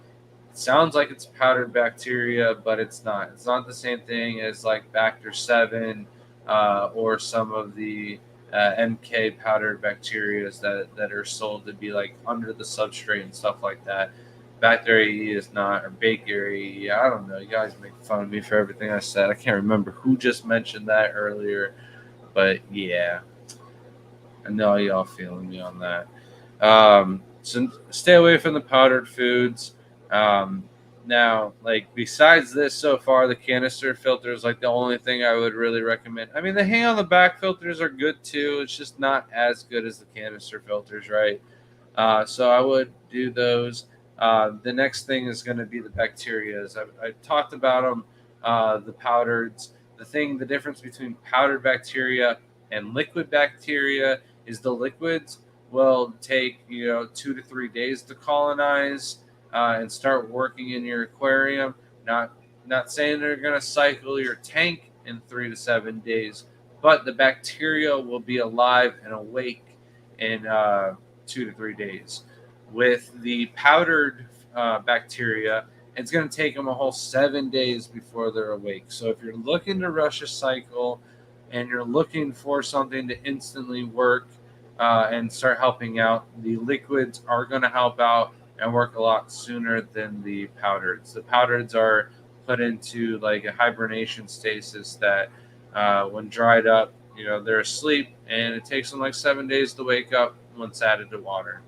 sounds like it's powdered bacteria, but it's not. It's not the same thing as like Bacter 7 or some of the MK powdered bacterias that are sold to be like under the substrate and stuff like that. Bacteria E is not, or Bakery E. I don't know. You guys make fun of me for everything I said. I can't remember who just mentioned that earlier, but yeah, I know y'all feeling me on that. So stay away from the powdered foods. Now, like besides this, so far the canister filter is like the only thing I would really recommend. I mean, the hang on the back filters are good too. It's just not as good as the canister filters, right? So I would do those. The next thing is going to be the bacterias. I talked about them, the powders. The difference between powdered bacteria and liquid bacteria is the liquids will take 2 to 3 days to colonize and start working in your aquarium. Not saying they're going to cycle your tank in 3 to 7 days, but the bacteria will be alive and awake in 2 to 3 days. With the powdered bacteria, it's going to take them a whole 7 days before they're awake. So if you're looking to rush a cycle and you're looking for something to instantly work and start helping out, the liquids are going to help out and work a lot sooner than the powders. The powders are put into like a hibernation stasis that when dried up, they're asleep, and it takes them like 7 days to wake up once added to water.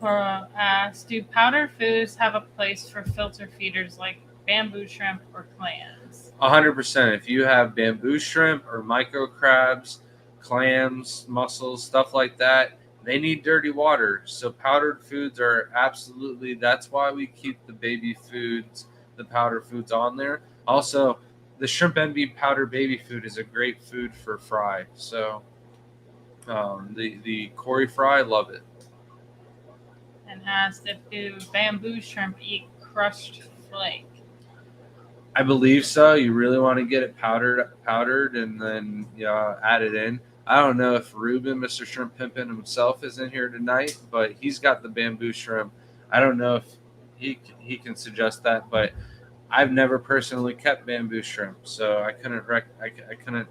Cora asks, do powder foods have a place for filter feeders like bamboo shrimp or clams? 100%. If you have bamboo shrimp or micro crabs, clams, mussels, stuff like that, they need dirty water. So powdered foods are absolutely, that's why we keep the baby foods, the powdered foods on there. Also, the Shrimp Envy powder baby food is a great food for fry. So the Cory fry, love it. And asked if do bamboo shrimp eat crushed flake? I believe so. You really want to get it powdered, and then add it in. I don't know if Ruben, Mr. Shrimp Pimpin himself, is in here tonight, but he's got the bamboo shrimp. I don't know if he can suggest that, but I've never personally kept bamboo shrimp, so I couldn't I couldn't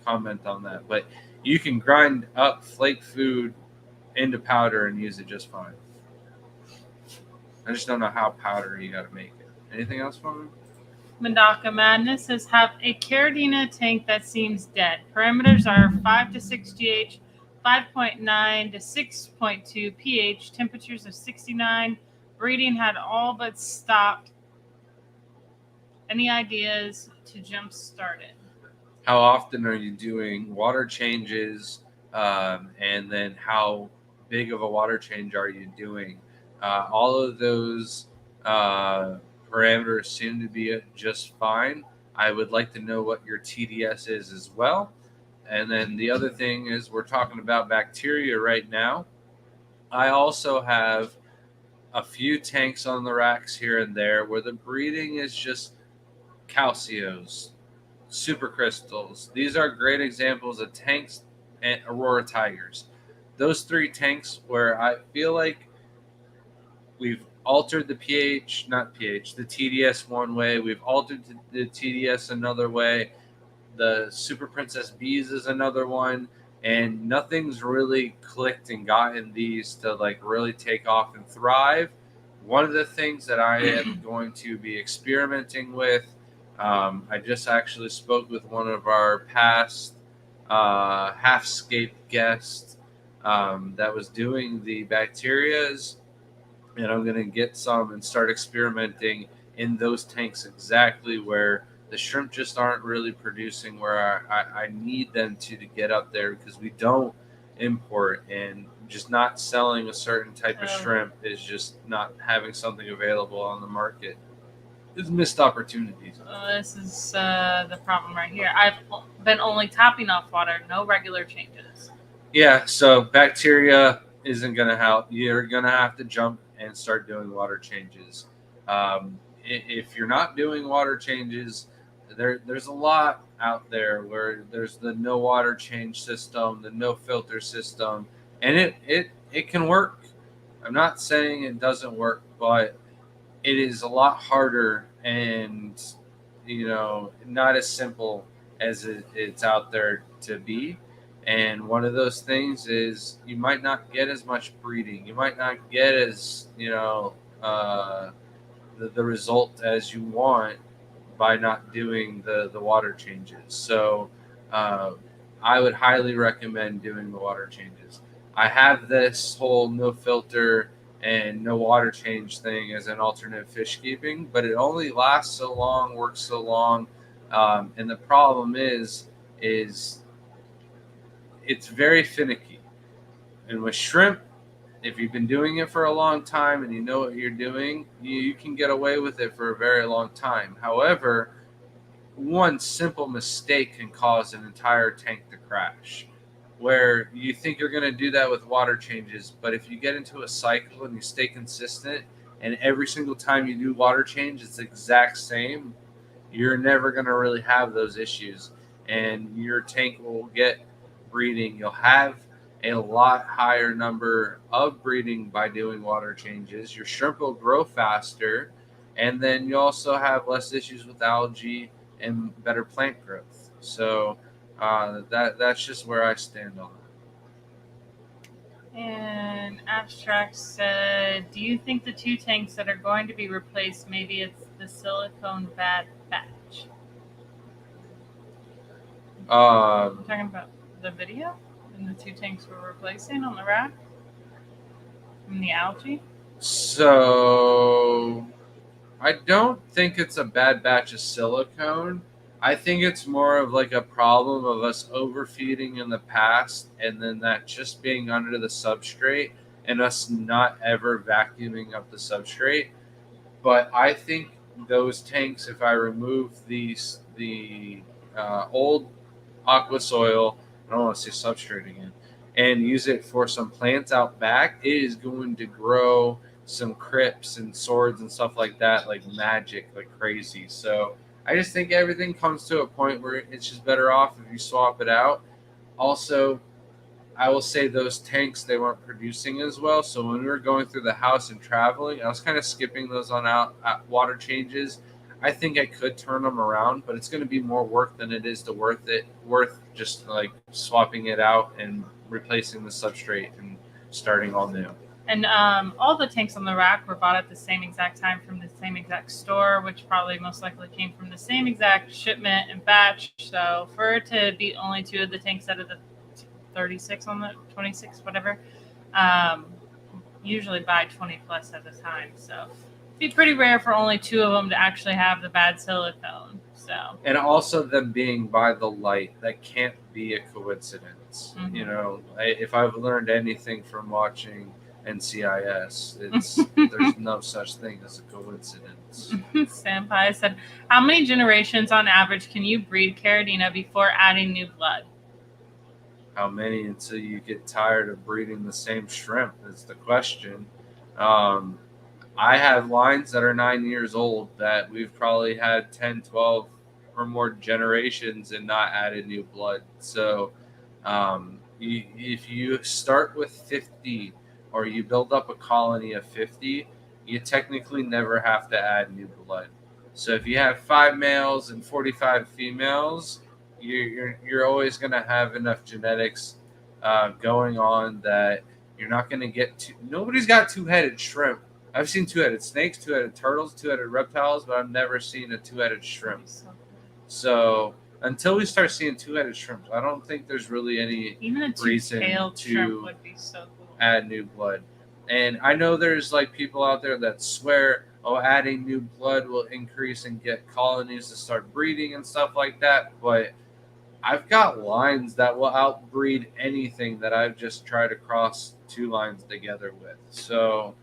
comment on that. But you can grind up flake food into powder and use it just fine. I just don't know how powdery you got to make it. Anything else for me? Mandaka Madness says, have a Caridina tank that seems dead. Parameters are 5 to 6 GH, 5.9 to 6.2 pH, temperatures of 69. Breeding had all but stopped. Any ideas to jump start it? How often are you doing water changes? And then how big of a water change are you doing? All of those parameters seem to be just fine. I would like to know what your TDS is as well. And then the other thing is, we're talking about bacteria right now. I also have a few tanks on the racks here and there where the breeding is just calcios, supercrystals. These are great examples of tanks and Aurora Tigers. Those 3 tanks where I feel like we've altered the the TDS one way. We've altered the TDS another way. The Super Princess Bees is another one. And nothing's really clicked and gotten these to like really take off and thrive. One of the things that I am going to be experimenting with, I just actually spoke with one of our past Halfscape guests that was doing the bacterias. And I'm going to get some and start experimenting in those tanks exactly where the shrimp just aren't really producing where I need them to get up there, because we don't import, and just not selling a certain type of shrimp is just not having something available on the market. It's missed opportunities. This is the problem right here. I've been only topping off water, no regular changes. Yeah, so bacteria, isn't going to help. You're going to have to jump and start doing water changes. If you're not doing water changes, there's a lot out there where there's the no water change system, the no filter system, and it can work. I'm not saying it doesn't work, but it is a lot harder and not as simple as it's out there to be. And one of those things is you might not get as much breeding. You might not get as the result as you want by not doing the water changes. So I would highly recommend doing the water changes. I have this whole no filter and no water change thing as an alternate fish keeping, but it only lasts so long, works so long, and the problem is it's very finicky. And with shrimp, if you've been doing it for a long time and you know what you're doing, you can get away with it for a very long time. However, one simple mistake can cause an entire tank to crash, where you think you're going to do that with water changes, but if you get into a cycle and you stay consistent and every single time you do water change it's the exact same, you're never going to really have those issues, and your tank will get breeding. You'll have a lot higher number of breeding by doing water changes. Your shrimp will grow faster, and then you also have less issues with algae and better plant growth. So that's just where I stand on it. And Abstract said, do you think the 2 tanks that are going to be replaced, maybe it's the silicone bad batch? I'm talking about the video and the 2 tanks we're replacing on the rack from the algae. So I don't think it's a bad batch of silicone. I think it's more of like a problem of us overfeeding in the past, and then that just being under the substrate and us not ever vacuuming up the substrate. But I think those tanks, if I remove the old aqua soil, I don't want to say substrate again, and use it for some plants out back, it is going to grow some crypts and swords and stuff like that like magic, like crazy. So I just think everything comes to a point where it's just better off if you swap it out. Also, I will say those tanks, they weren't producing as well. So when we were going through the house and traveling, I was kind of skipping those on out water changes. I think I could turn them around, but it's going to be more work than it is worth just like swapping it out and replacing the substrate and starting all new. And all the tanks on the rack were bought at the same exact time from the same exact store, which probably most likely came from the same exact shipment and batch. So for it to be only 2 of the tanks out of the 36 on the 26, whatever, usually buy 20 plus at a time. So it'd be pretty rare for only 2 of them to actually have the bad silicone. So, and also them being by the light, that can't be a coincidence. Mm-hmm. If I've learned anything from watching NCIS, there's no such thing as a coincidence. Senpai said, how many generations on average can you breed Caridina before adding new blood? How many until you get tired of breeding the same shrimp is the question. I have lines that are 9 years old that we've probably had 10, 12 or more generations and not added new blood. So if you start with 50 or you build up a colony of 50, you technically never have to add new blood. So if you have 5 males and 45 females, you're always going to have enough genetics going on that you're not going to get nobody's got 2-headed shrimp. I've seen 2-headed snakes, 2-headed turtles, 2-headed reptiles, but I've never seen a 2-headed shrimp. So until we start seeing 2-headed shrimp, I don't think there's really any reason to would be so cool. Add new blood. And I know there's like people out there that swear, adding new blood will increase and get colonies to start breeding and stuff like that. But I've got lines that will outbreed anything that I've just tried to cross 2 lines together with. So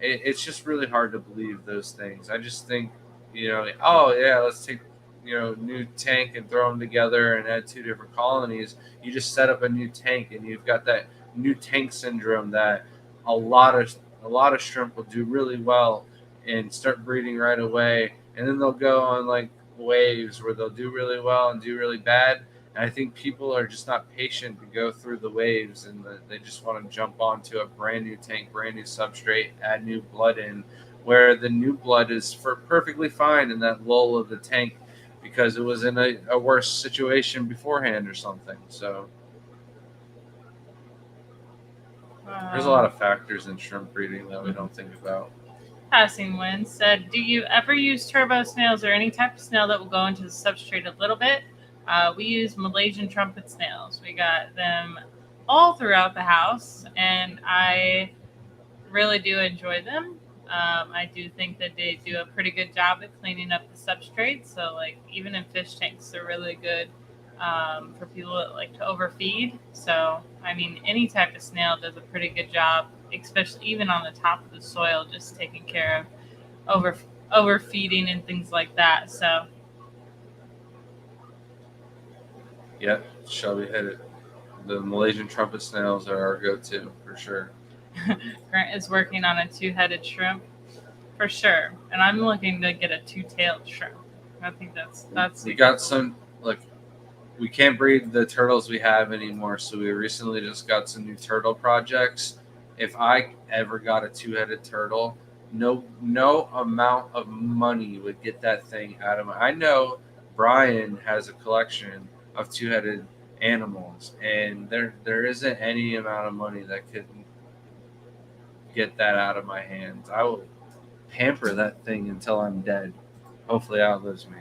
it's just really hard to believe those things. I just think, let's take, new tank and throw them together and add 2 different colonies. You just set up a new tank and you've got that new tank syndrome that a lot of shrimp will do really well and start breeding right away, and then they'll go on like waves where they'll do really well and do really bad. And I think people are just not patient to go through the waves, and they just want to jump onto a brand new tank, brand new substrate, add new blood in, where the new blood is perfectly fine in that lull of the tank because it was in a worse situation beforehand or something. So there's a lot of factors in shrimp breeding that we don't think about. Passing Wind said, do you ever use turbo snails or any type of snail that will go into the substrate a little bit? We use Malaysian trumpet snails. We got them all throughout the house, and I really do enjoy them. I do think that they do a pretty good job at cleaning up the substrate. So, like, even in fish tanks, they're really good for people that like to overfeed. So, I mean, any type of snail does a pretty good job, especially even on the top of the soil, just taking care of overfeeding and things like that. So, yeah, Shelby hit it. The Malaysian trumpet snails are our go-to for sure. Grant is working on a 2-headed shrimp for sure, and I'm looking to get a 2-tailed shrimp. I think that's. We got some like we can't breed the turtles we have anymore, so we recently just got some new turtle projects. If I ever got a 2-headed turtle, no amount of money would get that thing out of my. I know Brian has a collection of 2-headed animals, and there isn't any amount of money that could get that out of my hands. I will pamper that thing until I'm dead. Hopefully, it outlives me.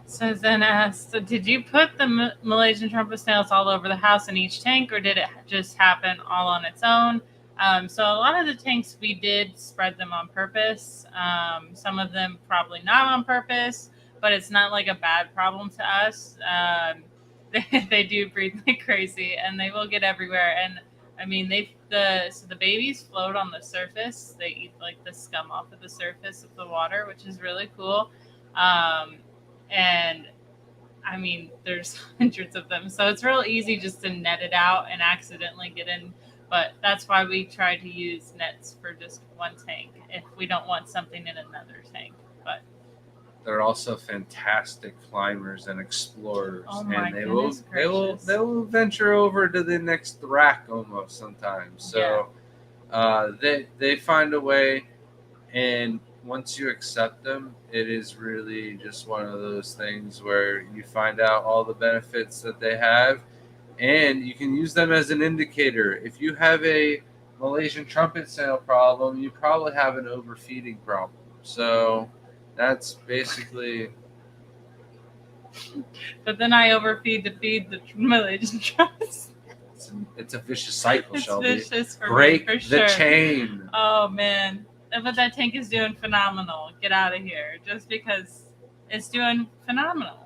So then asked, so did you put the Malaysian trumpet snails all over the house in each tank, or did it just happen all on its own? So a lot of the tanks we did spread them on purpose. Some of them probably not on purpose, but it's not like a bad problem to us. They do breed like crazy, and they will get everywhere. And I mean, so the babies float on the surface. They eat like the scum off of the surface of the water, which is really cool. And I mean, there's hundreds of them, so it's real easy just to net it out and accidentally get in. But that's why we try to use nets for just one tank if we don't want something in another tank. But they're also fantastic climbers and explorers, oh my and they goodness will venture over to the next rack almost sometimes. So they find a way, and once you accept them, it is really just one of those things where you find out all the benefits that they have, and you can use them as an indicator. If you have a Malaysian trumpet snail problem, you probably have an overfeeding problem. So that's basically. But then I overfeed to feed the Malaysian trumpets. It's a vicious cycle, It's Shelby. vicious for Break me, for the sure. chain. Oh man, but that tank is doing phenomenal. Get out of here, just because it's doing phenomenal.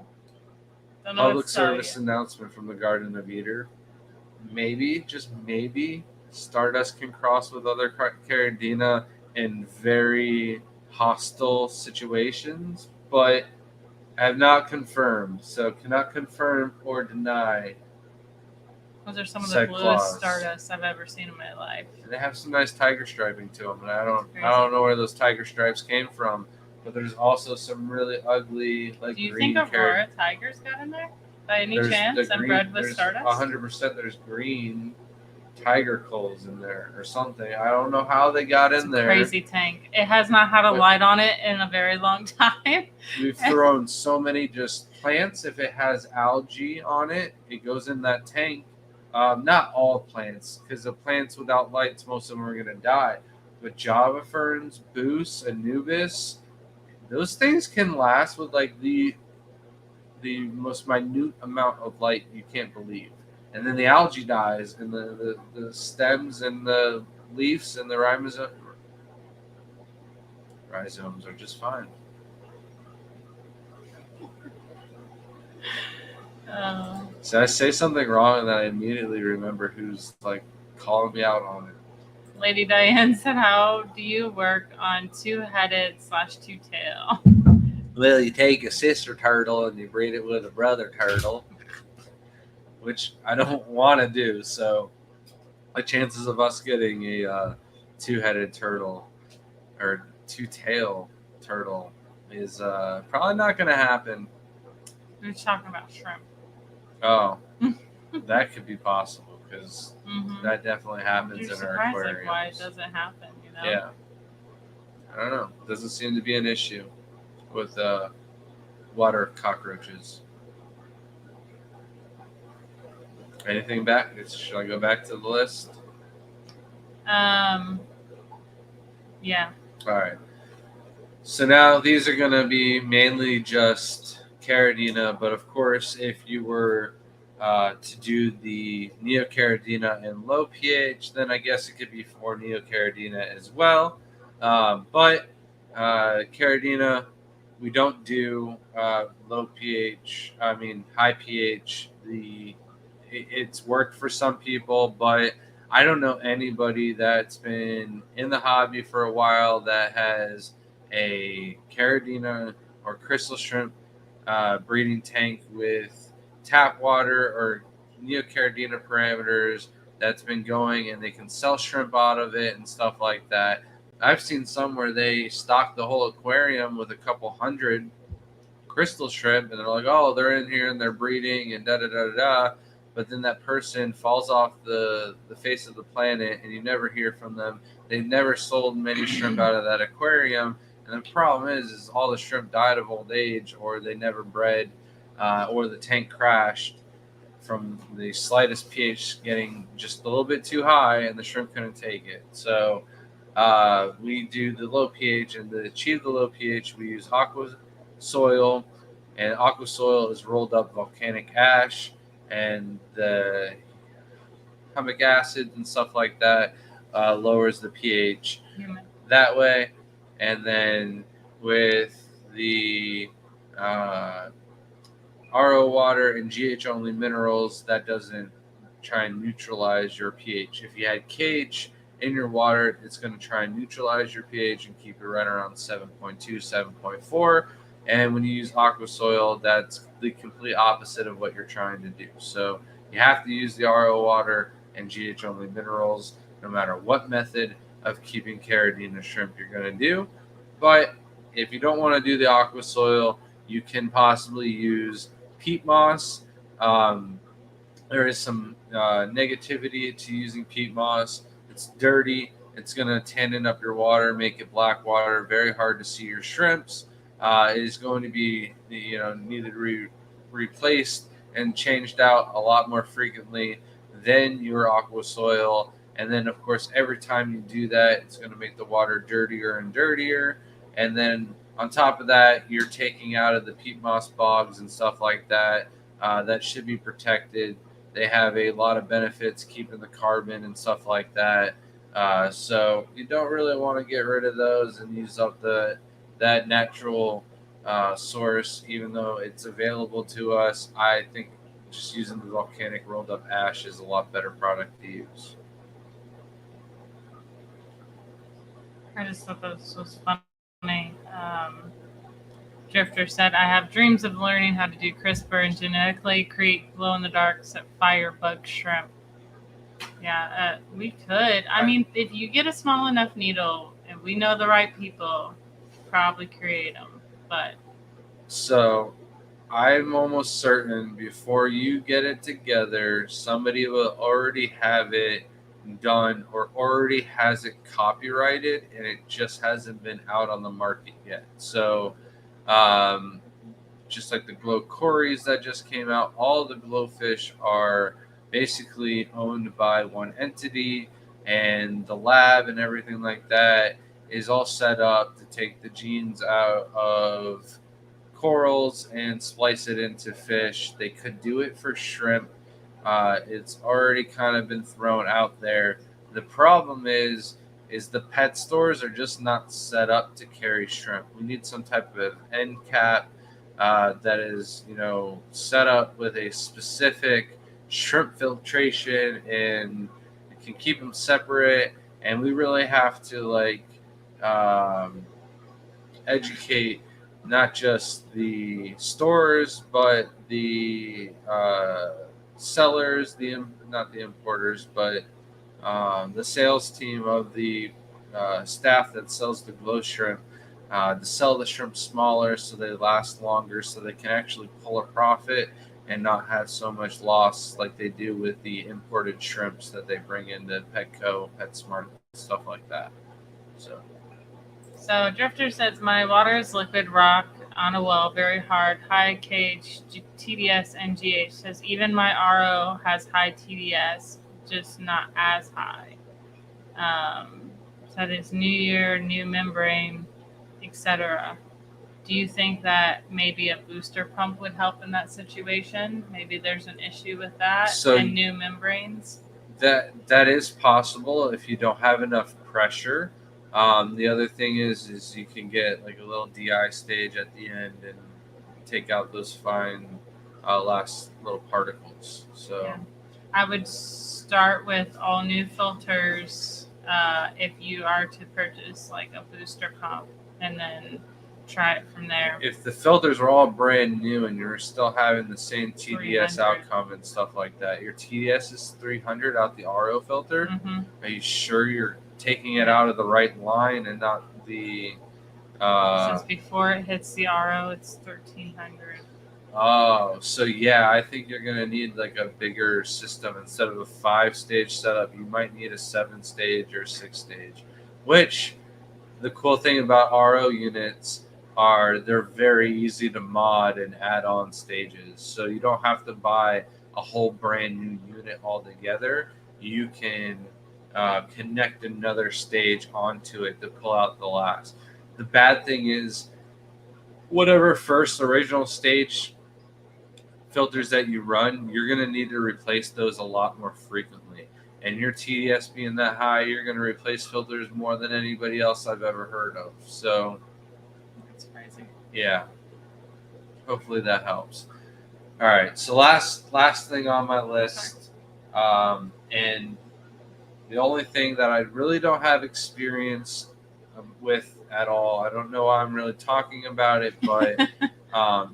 Don't know what Public to tell service you. announcement from the Garden of Eden. Maybe, just maybe, Stardust can cross with other Caridina in very hostile situations, but I have not confirmed, so cannot confirm or deny. Those are some of the Said bluest claws. Stardust I've ever seen in my life. They have some nice tiger striping to them, and I Crazy. don't know where those tiger stripes came from. But there's also some really ugly, like Do you green think Aurora Tigers got in there by any chance and bred with Stardust? 100% there's green tiger culls in there or something. I don't know how they got It's in a there. crazy tank. It has not had a But- light on it in a very long time. We've thrown so many just plants. If it has algae on it, it goes in that tank. Not all plants, because the plants without lights, most of them are going to die. But Java ferns, Boos, Anubis, those things can last with like the most minute amount of light you can't believe. And then the algae dies, and the stems and the leaves and the rhizomes are just fine. So I say something wrong, and then I immediately remember who's like calling me out on it. Lady Diane said, how do you work on 2-headed / 2-tail? Well, you take a sister turtle and you breed it with a brother turtle, which I don't want to do. So the chances of us getting a two-headed turtle or two-tail turtle is probably not going to happen. We're talking about shrimp. Oh, that could be possible because Mm-hmm. that definitely happens You're in our surprised aquariums. like why it doesn't happen, you know? Yeah. I don't know. Doesn't seem to be an issue with water cockroaches. Anything back? Should I go back to the list? Yeah. All right. So now these are going to be mainly just Caridina, but of course, if you were to do the Neocaridina in low pH, then I guess it could be for Neocaridina as well. But Caridina, we don't do low pH. I mean high pH. It's worked for some people, but I don't know anybody that's been in the hobby for a while that has a Caridina or crystal shrimp breeding tank with tap water or Neocaridina parameters that's been going, and they can sell shrimp out of it and stuff like that. I've seen some where they stock the whole aquarium with a couple hundred crystal shrimp, and they're like, oh, they're in here and they're breeding and da da da da da. But then that person falls off the face of the planet, and you never hear from them. They've never sold many shrimp out of that aquarium, and the problem is all the shrimp died of old age, or they never bred, or the tank crashed from the slightest pH getting just a little bit too high, and the shrimp couldn't take it. So we do the low pH, and to achieve the low pH, we use aqua soil, and aqua soil is rolled up volcanic ash, and the humic acid and stuff like that lowers the pH that way. And then with the RO water and GH only minerals, that doesn't try and neutralize your pH. If you had KH in your water, it's going to try and neutralize your pH and keep it right around 7.2, 7.4. And when you use aqua soil, that's the complete opposite of what you're trying to do. So you have to use the RO water and GH only minerals, no matter what method of keeping Caridina shrimp you're going to do. But if you don't want to do the aqua soil, you can possibly use peat moss. There is some negativity to using peat moss. It's dirty. It's going to tannin up your water, make it black water, very hard to see your shrimps. It is going to be, needed to be replaced and changed out a lot more frequently than your aqua soil. And then, of course, every time you do that, it's going to make the water dirtier and dirtier. And then on top of that, you're taking out of the peat moss bogs and stuff like that. That should be protected. They have a lot of benefits keeping the carbon and stuff like that. So you don't really want to get rid of those and use up that natural source, even though it's available to us. I think just using the volcanic rolled up ash is a lot better product to use. I just thought this was funny. Drifter said, I have dreams of learning how to do CRISPR and genetically create glow-in-the-dark firebug shrimp. Yeah, we could. I mean, if you get a small enough needle and we know the right people, probably create them. But so I'm almost certain before you get it together, somebody will already have it done or already has it copyrighted, and it just hasn't been out on the market yet. So just like the glow cories that just came out, all the glowfish are basically owned by one entity, and the lab and everything like that is all set up to take the genes out of corals and splice it into fish. They could do it for shrimp. It's already kind of been thrown out there. The problem is the pet stores are just not set up to carry shrimp. We need some type of end cap that is, set up with a specific shrimp filtration, and it can keep them separate. And we really have to educate not just the stores, but the sellers, not the importers, but the sales team of the staff that sells the glow shrimp to sell the shrimp smaller so they last longer, so they can actually pull a profit and not have so much loss like they do with the imported shrimps that they bring into Petco, PetSmart, stuff like that. So Drifter says my water is liquid rock on a well, very hard, high kH, TDS, and GH. Says even my RO has high TDS, just not as high. Said it's new year, new membrane, etc. Do you think that maybe a booster pump would help in that situation? Maybe there's an issue with that and new membranes. That is possible if you don't have enough pressure. The other thing is you can get like a little DI stage at the end and take out those fine last little particles. So yeah. I would start with all new filters if you are to purchase like a booster pump, and then try it from there. If the filters are all brand new and you're still having the same TDS 300. outcome and stuff like that, your TDS is 300 out the RO filter. Mm-hmm. Are you sure you're taking it out of the right line and not the since before it hits the RO, it's 1300. Oh, so yeah, I think you're gonna need like a bigger system. Instead of a 5-stage setup, you might need a 7-stage or 6-stage. Which the cool thing about RO units are they're very easy to mod and add on stages. So you don't have to buy a whole brand new unit altogether. You can connect another stage onto it to pull out the last. The bad thing is, whatever first original stage filters that you run, you're going to need to replace those a lot more frequently. And your TDS being that high, you're going to replace filters more than anybody else I've ever heard of. So that's crazy. Yeah. Hopefully that helps. All right. So last thing on my list, and the only thing that I really don't have experience with at all. I don't know why I'm really talking about it, but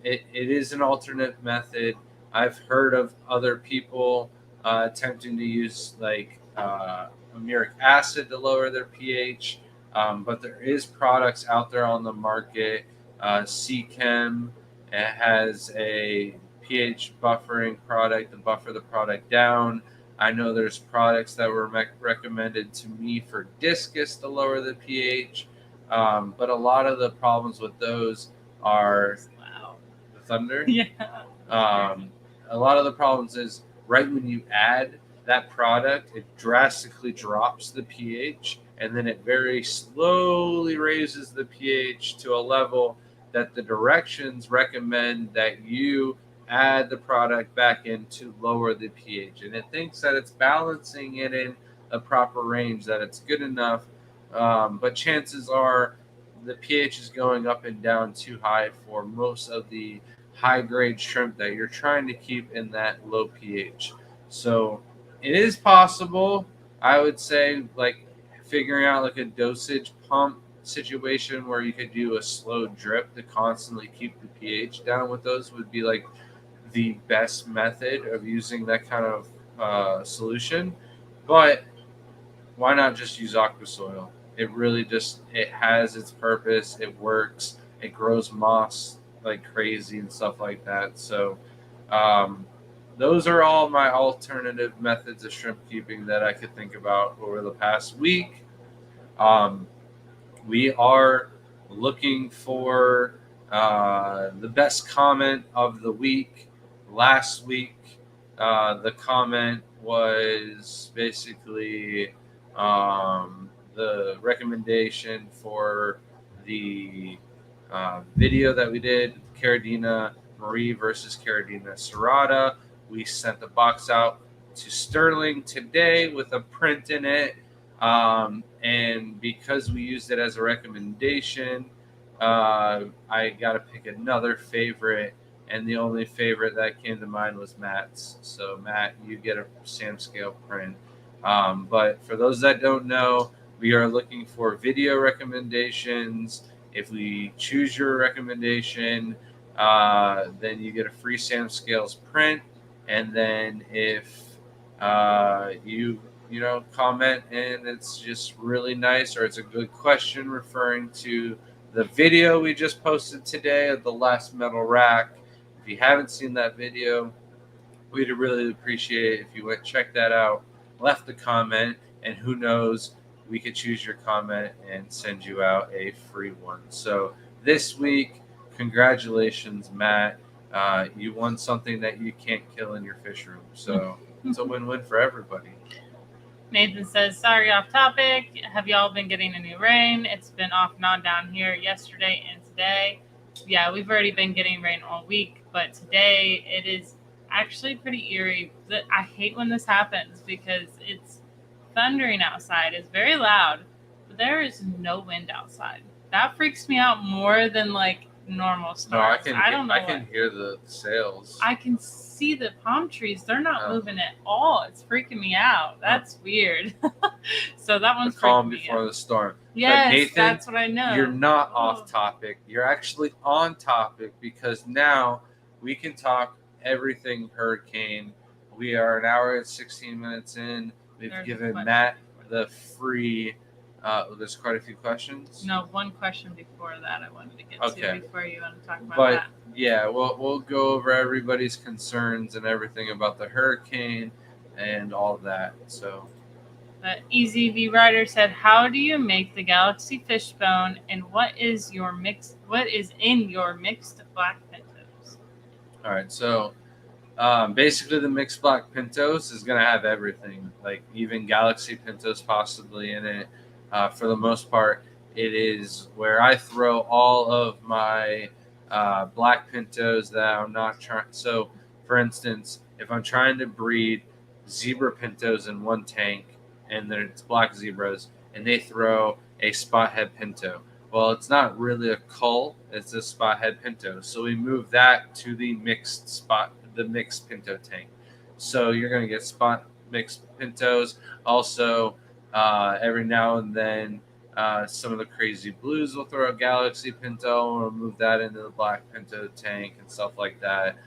it is an alternate method. I've heard of other people attempting to use like amuric acid to lower their pH, but there is products out there on the market. Seachem has a pH buffering product to buffer the product down. I know there's products that were recommended to me for discus to lower the pH, but a lot of the problems with those are the thunder. Yeah. A lot of the problems is right when you add that product, it drastically drops the pH, and then it very slowly raises the pH to a level that the directions recommend that you add the product back in to lower the pH, and it thinks that it's balancing it in a proper range, that it's good enough, but chances are the pH is going up and down too high for most of the high grade shrimp that you're trying to keep in that low pH. So it is possible, I would say, like figuring out like a dosage pump situation where you could do a slow drip to constantly keep the pH down with those would be like the best method of using that kind of solution. But why not just use aqua soil? It really just, it has its purpose. It works. It grows moss like crazy and stuff like that. So those are all my alternative methods of shrimp keeping that I could think about over the past week. We are looking for the best comment of the week. Last week, the comment was basically the recommendation for the video that we did, Caridina Marie versus Caridina Serrata. We sent the box out to Sterling today with a print in it. And because we used it as a recommendation, I got to pick another favorite. And the only favorite that came to mind was Matt's. So, Matt, you get a Sam Scale print. But for those that don't know, we are looking for video recommendations. If we choose your recommendation, then you get a free Sam Scales print. And then if you comment and it's just really nice, or it's a good question referring to the video we just posted today of the last metal rack. If you haven't seen that video, we'd really appreciate it if you went check that out, left a comment, and who knows, we could choose your comment and send you out a free one. So this week, congratulations, Matt. You won something that you can't kill in your fish room. So it's a win-win for everybody. Nathan says, sorry, off topic. Have y'all been getting any rain? It's been off and on down here yesterday and today. Yeah, we've already been getting rain all week, but today it is actually pretty eerie. I hate when this happens because it's thundering outside. It's very loud, but there is no wind outside. That freaks me out more than like normal storms. I don't know. I can hear the sails. I can see the palm trees. They're not Oh. moving at all. It's freaking me out. That's weird. So that one's The calm freaking me before out. the storm. Yes, Nathan, that's what I know. You're not Oh. off topic. You're actually on topic because now we can talk everything hurricane. We are an hour and 16 minutes in. We've There's given quite- Matt the free. There's quite a few questions. No, one question before that I wanted to get Okay. to before you want to talk about But that. yeah, we'll go over everybody's concerns and everything about the hurricane and all that. So But Easy V Rider said, "How do you make the Galaxy Fishbone, and what is in your mixed black pintos?" all right, so basically the mixed black pintos is gonna have everything, like even Galaxy pintos possibly in it. For the most part, it is where I throw all of my black pintos that I'm not trying. So, for instance, if I'm trying to breed zebra pintos in one tank, and there's black zebras, and they throw a spot head pinto. Well, it's not really a cull; it's a spot head pinto. So we move that to the mixed pinto tank. So you're going to get spot mixed pintos. Also, every now and then, some of the crazy blues will throw a Galaxy pinto, and we'll move that into the black pinto tank and stuff like that.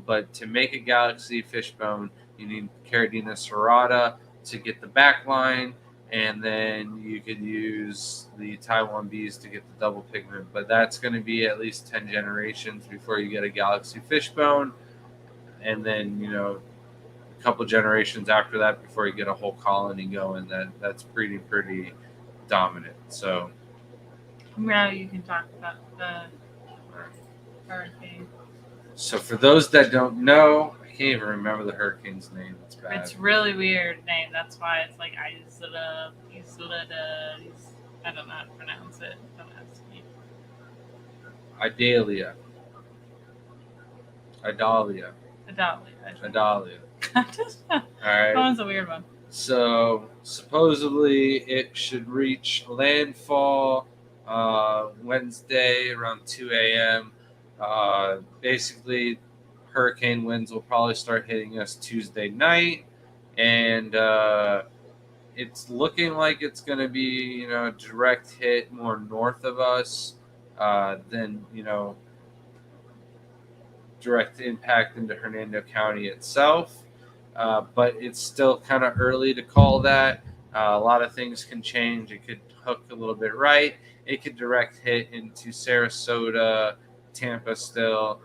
But to make a Galaxy fishbone, you need Caridina serrata to get the back line, and then you could use the Taiwan bees to get the double pigment. But that's going to be at least 10 generations before you get a Galaxy fishbone, and then a couple generations after that before you get a whole colony going. That's pretty dominant. So Now you can talk about the hurricane. so for those that don't know, I can't even remember the hurricane's name. It's bad. It's really weird name. That's why it's like Islada. I don't know how to pronounce it. Don't ask me. Idalia. Adalia. All right. That one's a weird one. So supposedly it should reach landfall Wednesday around 2 a.m. Basically, hurricane winds will probably start hitting us Tuesday night, and it's looking like it's going to be a direct hit more north of us than direct impact into Hernando County itself. But it's still kind of early to call that. A lot of things can change. It could hook a little bit right. It could direct hit into Sarasota, Tampa still.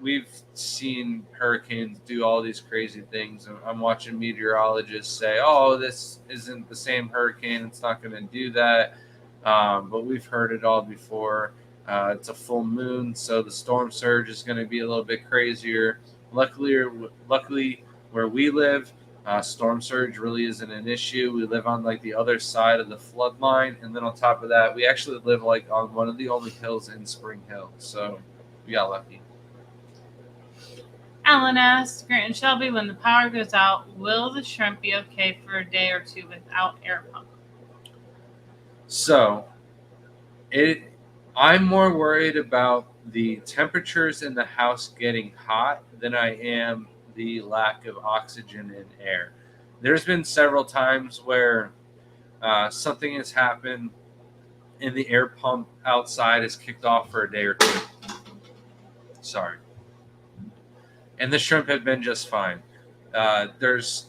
We've seen hurricanes do all these crazy things. I'm watching meteorologists say, oh, this isn't the same hurricane. It's not going to do that. But we've heard it all before. It's a full moon, so the storm surge is going to be a little bit crazier. Luckily, where we live, storm surge really isn't an issue. We live on like the other side of the flood line, and then on top of that, we actually live like on one of the only hills in Spring Hill, so we got lucky. Alan asked, Grant and Shelby, when the power goes out, will the shrimp be okay for a day or two without air pump? So, I'm more worried about the temperatures in the house getting hot than I am the lack of oxygen in air. There's been several times where something has happened and the air pump outside is kicked off for a day or two. Sorry. And the shrimp have been just fine. There's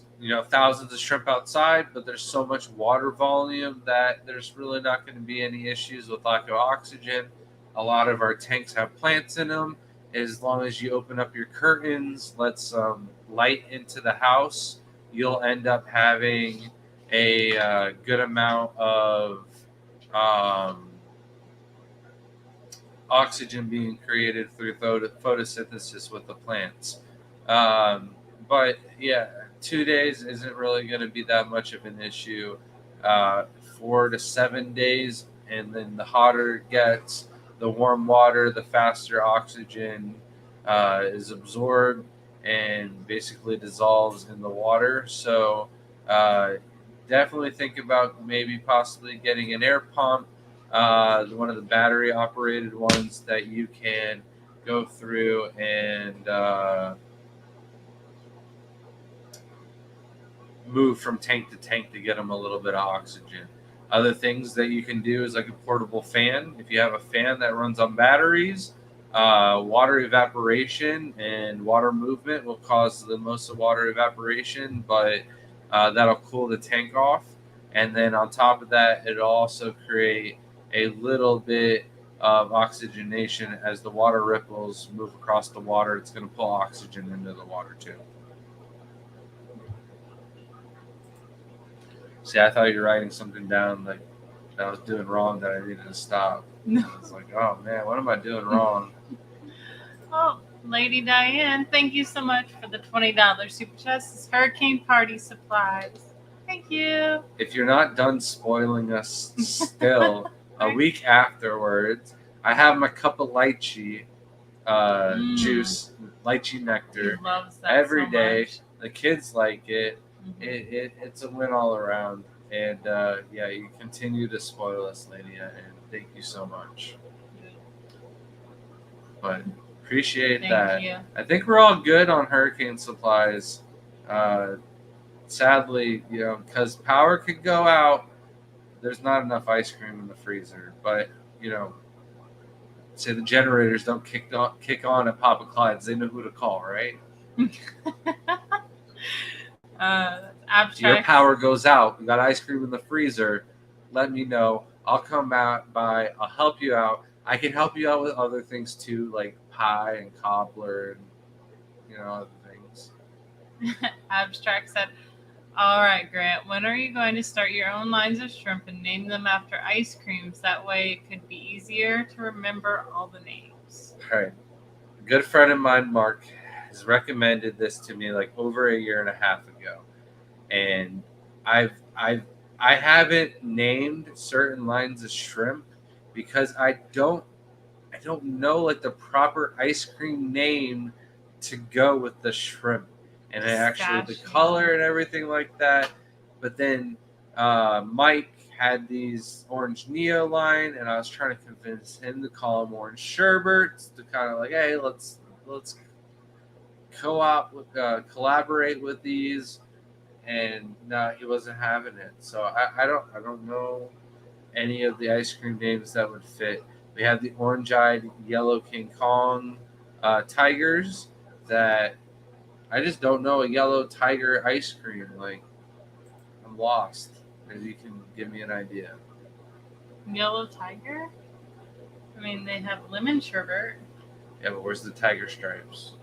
thousands of shrimp outside, but there's so much water volume that there's really not going to be any issues with lack of oxygen. A lot of our tanks have plants in them. As long as you open up your curtains, let some light into the house, you'll end up having a good amount of oxygen being created through photosynthesis with the plants. But yeah, 2 days isn't really going to be that much of an issue. 4 to 7 days, and then the hotter it gets, the warm water, the faster oxygen is absorbed and basically dissolves in the water. So definitely think about maybe possibly getting an air pump, one of the battery operated ones that you can go through and move from tank to tank to get them a little bit of oxygen. Other things that you can do is like a portable fan. If you have a fan that runs on batteries, water evaporation and water movement will cause the most of water evaporation, but that'll cool the tank off. And then on top of that, it'll also create a little bit of oxygenation as the water ripples move across the water. It's going to pull oxygen into the water too. See, I thought you were writing something down that I was doing wrong that I needed to stop. No. I was like, oh man, what am I doing wrong? Oh, Lady Diane, thank you so much for the $20 super chat. This is Hurricane Party Supplies. Thank you. If you're not done spoiling us still, a week afterwards, I have my cup of lychee juice, lychee nectar He loves that every so day. much. The kids like it. Mhm. It's a win all around. And yeah, you continue to spoil us, Lydia, and thank you so much. But appreciate that. Thank you. I think we're all good on hurricane supplies. Sadly, because power could go out, there's not enough ice cream in the freezer. But say the generators don't kick on at Papa Clyde's, they know who to call, right? Abstract. Your power goes out. You got ice cream in the freezer. Let me know. I'll come out by. I'll help you out. I can help you out with other things too, like pie and cobbler and other things. Abstract said, all right, Grant, when are you going to start your own lines of shrimp and name them after ice creams? That way it could be easier to remember all the names. All right. A good friend of mine, Mark, has recommended this to me like over a year and a half ago. And I haven't named certain lines of shrimp because I don't know like the proper ice cream name to go with the shrimp and actually the color and everything like that. But then Mike had these orange Neo line, and I was trying to convince him to call them orange sherbets to kind of like, hey, let's collaborate with these. And no, he wasn't having it. So I don't know any of the ice cream names that would fit. We have the orange-eyed yellow King Kong tigers that I just don't know a yellow tiger ice cream. Like, I'm lost. Maybe you can give me an idea. Yellow tiger? I mean, they have lemon sherbet. Yeah, but where's the tiger stripes?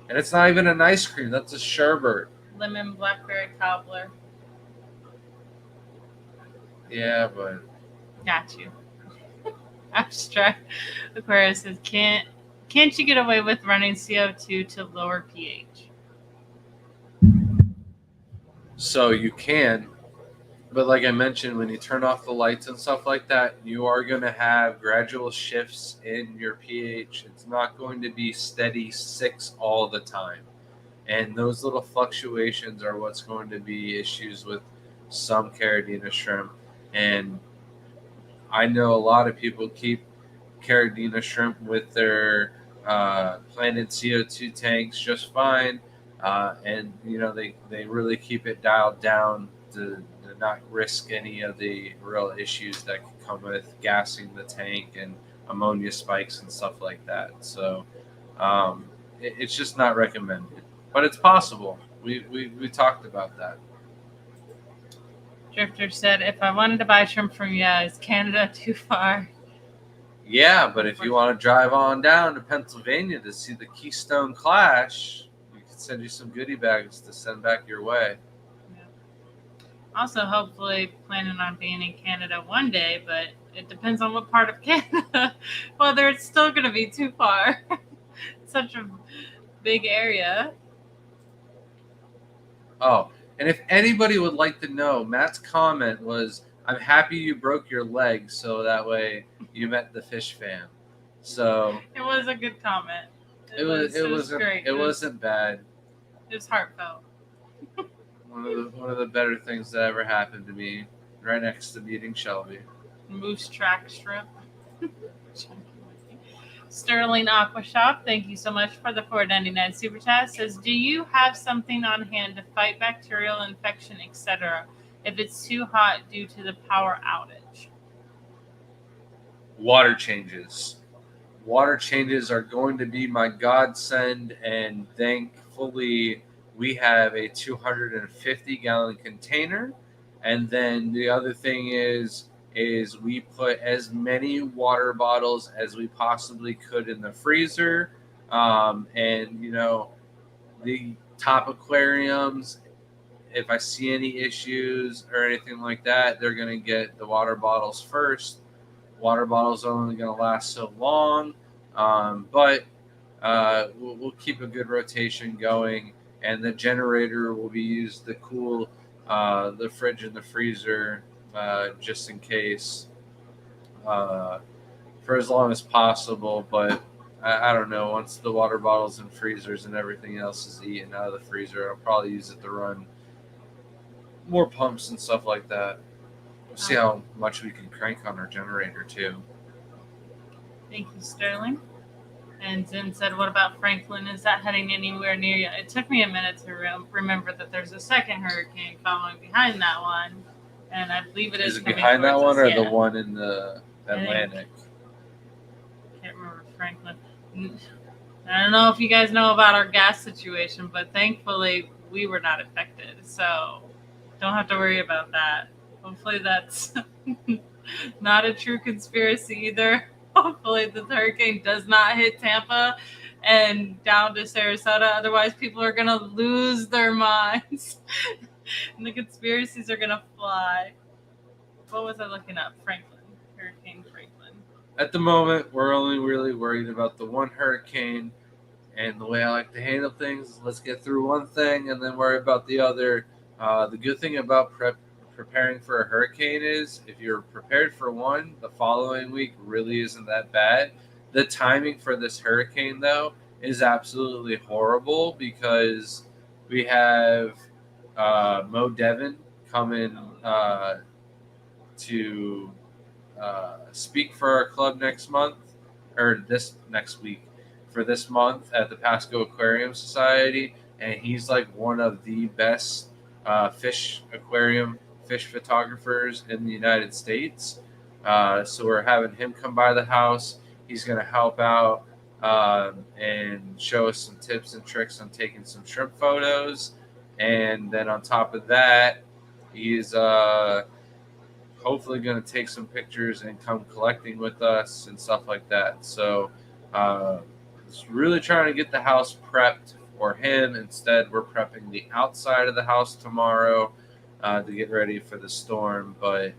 And it's not even an ice cream. That's a sherbet. Lemon blackberry cobbler. Yeah, but... Got you. Abstract Aquarius says, can't you get away with running CO2 to lower pH? So you can, but like I mentioned, when you turn off the lights and stuff like that, you are going to have gradual shifts in your pH. It's not going to be steady 6 all the time. And those little fluctuations are what's going to be issues with some Caridina shrimp. And I know a lot of people keep Caridina shrimp with their planted CO2 tanks just fine. And they really keep it dialed down to not risk any of the real issues that can come with gassing the tank and ammonia spikes and stuff like that. So it's just not recommended, but it's possible. We talked about that. Drifter said, if I wanted to buy shrimp from you, is Canada too far? Yeah, but if you want to drive on down to Pennsylvania to see the Keystone Clash, we can send you some goodie bags to send back your way. Also, hopefully, planning on being in Canada one day, but it depends on what part of Canada, whether it's still going to be too far. Such a big area. Oh, and if anybody would like to know, Matt's comment was, "I'm happy you broke your leg, so that way you met the fish fan." So It was a good comment. it was great. It wasn't bad. It was heartfelt. One of the better things that ever happened to me, right next to meeting Shelby. Moose track shrimp. Sterling Aqua Shop, thank you so much for the $4.99 super chat. Says, do you have something on hand to fight bacterial infection, etc., if it's too hot due to the power outage? Water changes. Water changes are going to be my godsend, and thankfully we have a 250-gallon container. And then the other thing is we put as many water bottles as we possibly could in the freezer. And, you know, the top aquariums, if I see any issues or anything like that, they're going to get the water bottles first. Water bottles are only going to last so long, but we'll keep a good rotation going, and the generator will be used to cool the fridge and the freezer just in case for as long as possible. But I don't know, once the water bottles and freezers and everything else is eaten out of the freezer, I'll probably use it to run more pumps and stuff like that. We'll see how much we can crank on our generator too. Thank you, Sterling. And Zen said, what about Franklin? Is that heading anywhere near you? It took me a minute to remember that there's a second hurricane following behind that one. And I believe it is it behind that one, or the one in the Atlantic? I can't remember Franklin. I don't know if you guys know about our gas situation, but thankfully we were not affected. So don't have to worry about that. Hopefully that's not a true conspiracy either. Hopefully the hurricane does not hit Tampa and down to Sarasota. Otherwise, people are going to lose their minds. And the conspiracies are going to fly. What was I looking up? Hurricane Franklin. At the moment, we're only really worried about the one hurricane. And the way I like to handle things is let's get through one thing and then worry about the other. The good thing about preparing for a hurricane is if you're prepared for one, the following week really isn't that bad. The timing for this hurricane, though, is absolutely horrible because we have Mo Devon coming to speak for our club next month, or this next week, for this month at the Pasco Aquarium Society, and he's like one of the best fish photographers in the United States. So we're having him come by the house. He's going to help out and show us some tips and tricks on taking some shrimp photos. And then on top of that, he's hopefully going to take some pictures and come collecting with us and stuff like that. So just really trying to get the house prepped for him. Instead, we're prepping the outside of the house tomorrow to get ready for the storm. But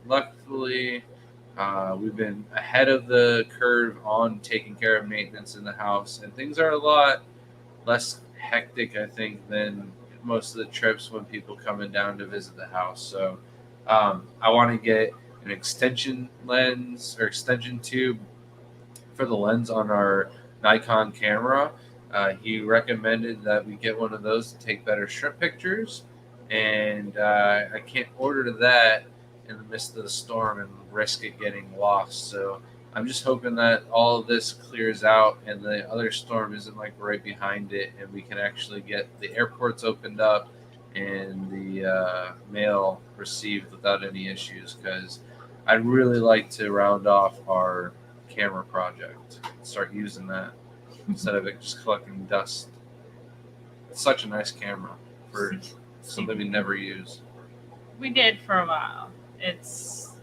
luckily, we've been ahead of the curve on taking care of maintenance in the house, and things are a lot less hectic, I think, than most of the trips when people coming down to visit the house. So I want to get an extension lens or extension tube for the lens on our Nikon camera. He recommended that we get one of those to take better shrimp pictures, and I can't order that in the midst of the storm and risk it getting lost. So I'm just hoping that all of this clears out and the other storm isn't like right behind it, and we can actually get the airports opened up and the mail received without any issues, because I'd really like to round off our camera project, start using that instead of it just collecting dust. such a nice camera for something we never use. We did for a while. It's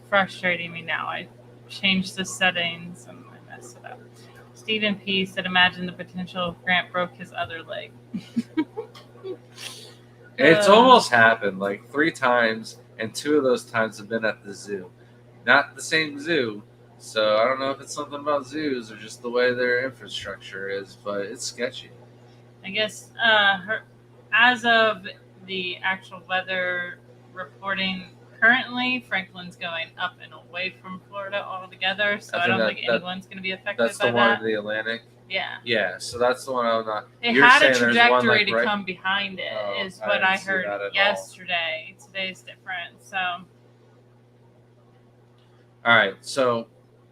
frustrating me now. I changed the settings and I messed it up. Stephen P. said, imagine the potential if Grant broke his other leg. It's almost happened like 3 times, and 2 of those times have been at the zoo. Not the same zoo, so I don't know if it's something about zoos or just the way their infrastructure is, but it's sketchy. I guess as of the actual weather reporting currently, Franklin's going up and away from Florida altogether, so I don't think anyone's going to be affected That's by the one that. in the Atlantic? Yeah. Yeah, so that's the one I'm not. It You're had a saying there's one, trajectory like, to right- come behind it, Oh, is I what didn't I see that at heard all. yesterday. Today's different, so All right, so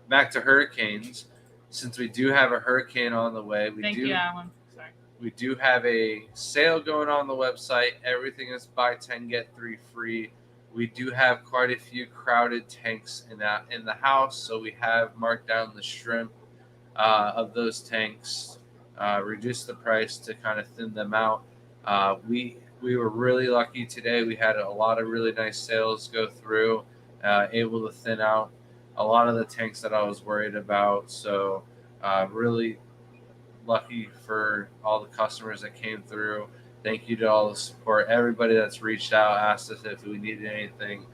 back to hurricanes. Since we do have a hurricane on the way, thank you, Alan. Sorry. we do have a sale going on the website. Everything is buy 10 get 3 free. We do have quite a few crowded tanks in the house, so we have marked down the shrimp of those tanks, reduced the price to kind of thin them out. We were really lucky today. We had a lot of really nice sales go through, able to thin out a lot of the tanks that I was worried about. So really lucky for all the customers that came through. Thank you to all the support. Everybody that's reached out, asked us if we needed anything.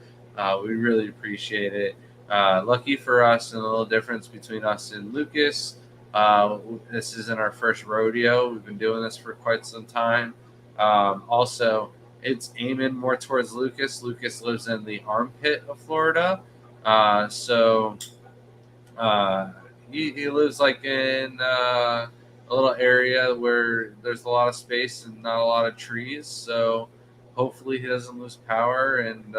We really appreciate it. Lucky for us, and a little difference between us and Lucas. This isn't our first rodeo. We've been doing this for quite some time. Also, it's aiming more towards Lucas. Lucas lives in the armpit of Florida. So he lives like in a little area where there's a lot of space and not a lot of trees. So hopefully he doesn't lose power and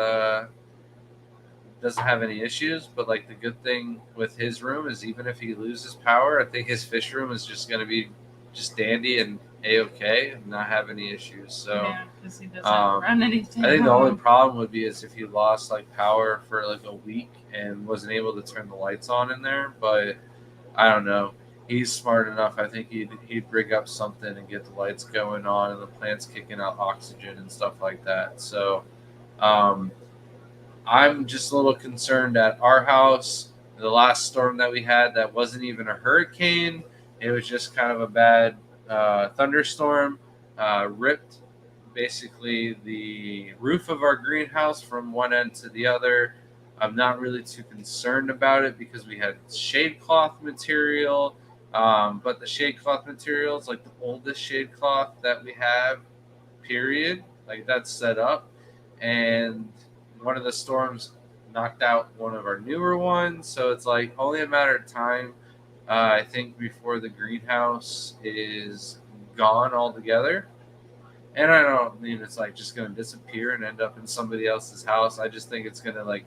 doesn't have any issues. But like the good thing with his room is even if he loses power, I think his fish room is just going to be just dandy and a-okay and not have any issues. So Yeah, because he doesn't run anything. I think the only problem would be is if he lost like power for like a week and wasn't able to turn the lights on in there. But I don't know. He's smart enough. I think he'd rig up something and get the lights going on and the plants kicking out oxygen and stuff like that. So I'm just a little concerned at our house. The last storm that we had that wasn't even a hurricane. It was just kind of a bad thunderstorm. Ripped basically the roof of our greenhouse from one end to the other. I'm not really too concerned about it because we had shade cloth material. But the shade cloth material is like the oldest shade cloth that we have, period. Like that's set up. And one of the storms knocked out one of our newer ones. So it's like only a matter of time, I think, before the greenhouse is gone altogether. And I don't mean it's like just going to disappear and end up in somebody else's house. I just think it's going to like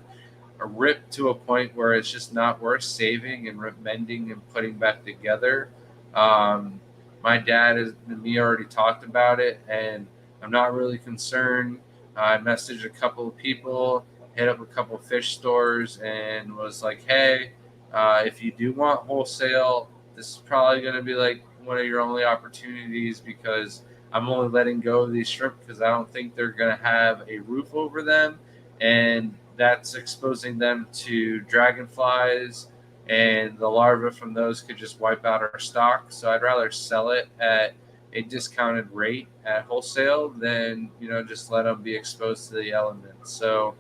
rip to a point where it's just not worth saving and mending and putting back together. My dad and me already talked about it, and I'm not really concerned. I messaged a couple of people, hit up a couple of fish stores, and was like, hey, if you do want wholesale, this is probably going to be like one of your only opportunities because I'm only letting go of these shrimp because I don't think they're going to have a roof over them. And that's exposing them to dragonflies, and the larvae from those could just wipe out our stock. So I'd rather sell it at a discounted rate at wholesale than, just let them be exposed to the elements. So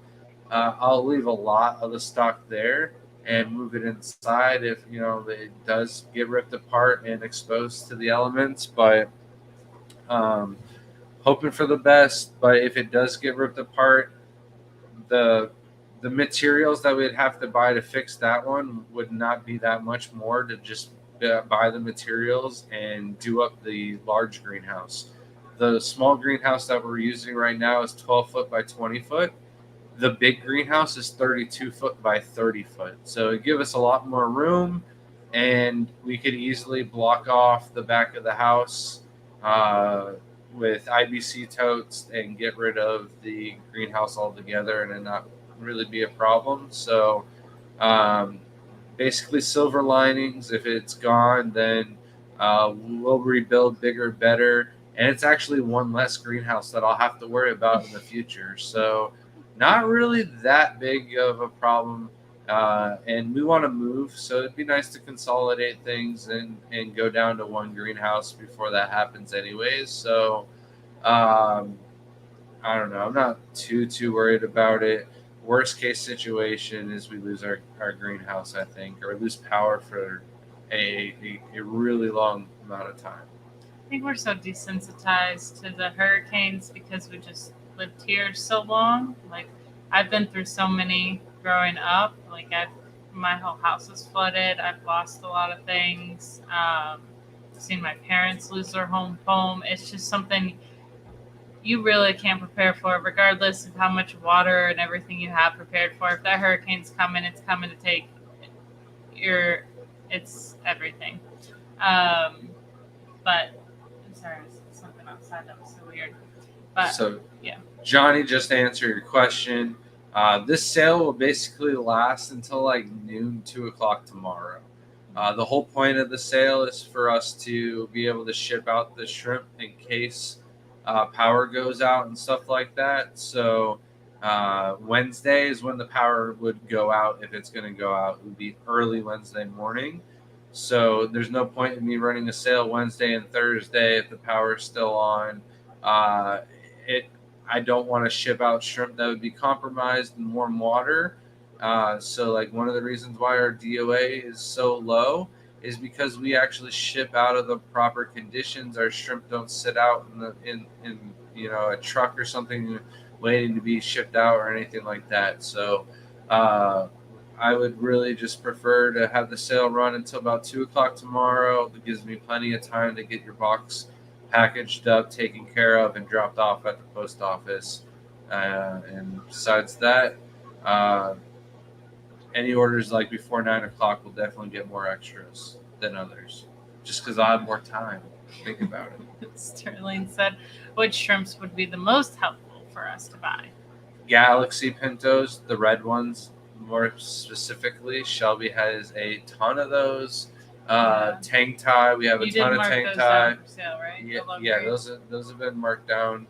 I'll leave a lot of the stock there and move it inside if, it does get ripped apart and exposed to the elements. But hoping for the best. But if it does get ripped apart, the materials that we'd have to buy to fix that one would not be that much more to just buy the materials and do up the large greenhouse. The small greenhouse that we're using right now is 12 foot by 20 foot. The big greenhouse is 32 foot by 30 foot. So it gives us a lot more room, and we could easily block off the back of the house with IBC totes and get rid of the greenhouse altogether and then not really be a problem. So basically silver linings. If it's gone, then we'll rebuild bigger, better, and it's actually one less greenhouse that I'll have to worry about in the future. So, not really that big of a problem. And we want to move, so it'd be nice to consolidate things and go down to one greenhouse before that happens, anyways. So, um, I don't know. I'm not too worried about it. Worst case situation is we lose our greenhouse, I think, or lose power for a really long amount of time. I think we're so desensitized to the hurricanes because we just lived here so long. Like, I've been through so many growing up. Like, my whole house was flooded. I've lost a lot of things. Seen my parents lose their home. It's just something you really can't prepare for, regardless of how much water and everything you have prepared for. If that hurricane's coming, it's coming to take it's everything. But I'm sorry, there's something outside that was so weird. But So, yeah. Johnny, just to answer your question, this sale will basically last until like noon, 2 o'clock tomorrow. The whole point of the sale is for us to be able to ship out the shrimp in case power goes out and stuff like that. So Wednesday is when the power would go out. If it's going to go out, it would be early Wednesday morning. So there's no point in me running a sale Wednesday and Thursday if the power is still on. I don't want to ship out shrimp that would be compromised in warm water. So like one of the reasons why our DOA is so low is because we actually ship out of the proper conditions. Our shrimp don't sit out in a truck or something waiting to be shipped out or anything like that. So I would really just prefer to have the sale run until about 2 o'clock tomorrow. It gives me plenty of time to get your box packaged up, taken care of, and dropped off at the post office. And besides that, any orders like before 9 o'clock will definitely get more extras than others, just because I have more time to think about it. Sterling said, which shrimps would be the most helpful for us to buy? Galaxy Pintos, the red ones, more specifically. Shelby has a ton of those. Tang Thai, we have a ton of Tang Thai. For sale, right? Yeah, those have been marked down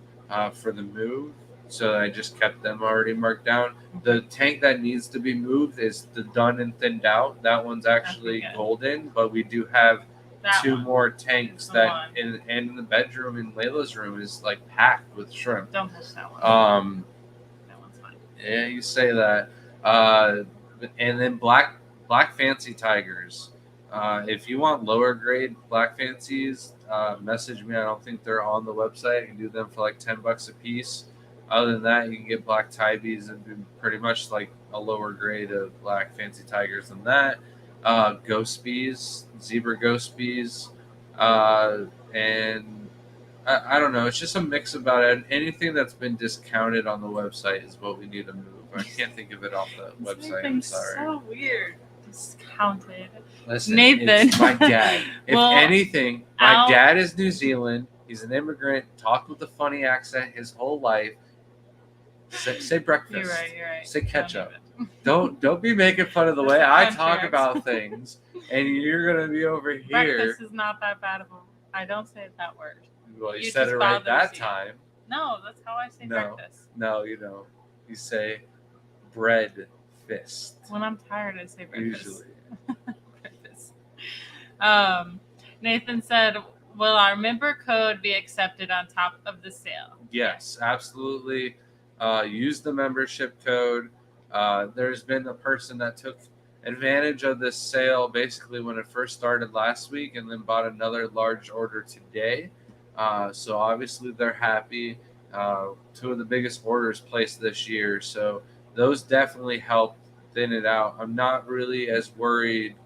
for the move. So I just kept them already marked down. The tank that needs to be moved is the done and thinned out. That one's actually golden, but we do have two more tanks that in the bedroom in Layla's room is like packed with shrimp. Don't touch that one. That one's fine. Yeah, you say that. And then black fancy tigers. If you want lower grade black fancies, message me. I don't think they're on the website. You can do them for like $10 a piece. Other than that, you can get black tibies and do pretty much like a lower grade of black fancy tigers than that. Ghost bees, zebra ghost bees, and I don't know. It's just a mix about it. Anything that's been discounted on the website is what we need to move. I can't think of it off the website. I'm sorry. So weird. Discounted. Listen, Nathan. it's my dad. If Well, anything, my dad is New Zealand. He's an immigrant. Talked with a funny accent his whole life. Say breakfast. You're right. Say ketchup. Don't be making fun of the way I talk about things, and you're gonna be over here. Breakfast is not that bad of a. I don't say that word. Well, you You said just it right bothers that you. time. No, that's how I say breakfast. No, you don't. You say bread fist. When I'm tired, I say breakfast. Usually. Breakfast. Nathan said, "Will our member code be accepted on top of the sale?" Yes, absolutely. Use the membership code. There's been a person that took advantage of this sale basically when it first started last week and then bought another large order today. So obviously they're happy. Two of the biggest orders placed this year. So those definitely help thin it out. I'm not really as worried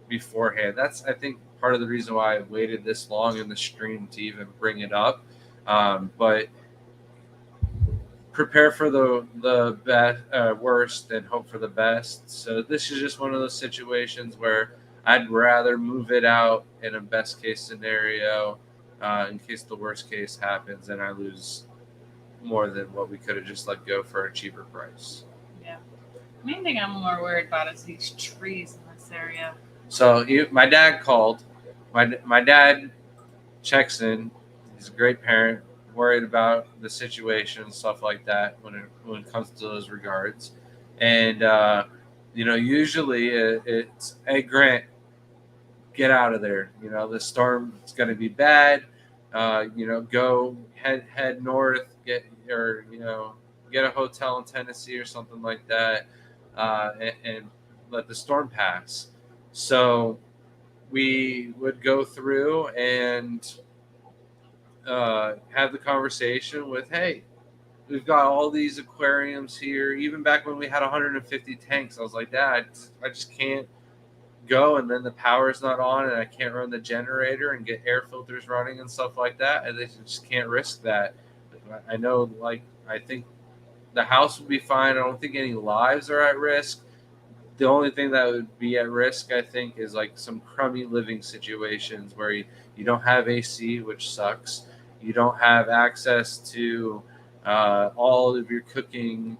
beforehand. That's, I think, part of the reason why I waited this long in the stream to even bring it up. But prepare for the best, worst and hope for the best. So this is just one of those situations where I'd rather move it out in a best case scenario in case the worst case happens and I lose more than what we could have just let go for a cheaper price. Yeah. The main thing I'm more worried about is these trees in this area. So my dad called. My dad checks in. He's a great parent, worried about the situation and stuff like that when it comes to those regards. And usually it's, hey Grant, get out of there. The storm is going to be bad. Go head north, get a hotel in Tennessee or something like that, and let the storm pass. So we would go through and have the conversation with, hey, we've got all these aquariums here. Even back when we had 150 tanks, I was like, Dad, I just can't go, and then the power's not on, and I can't run the generator and get air filters running and stuff like that. I just can't risk that. I know, I think the house would be fine. I don't think any lives are at risk. The only thing that would be at risk, I think, is like some crummy living situations where you don't have AC, which sucks. You don't have access to all of your cooking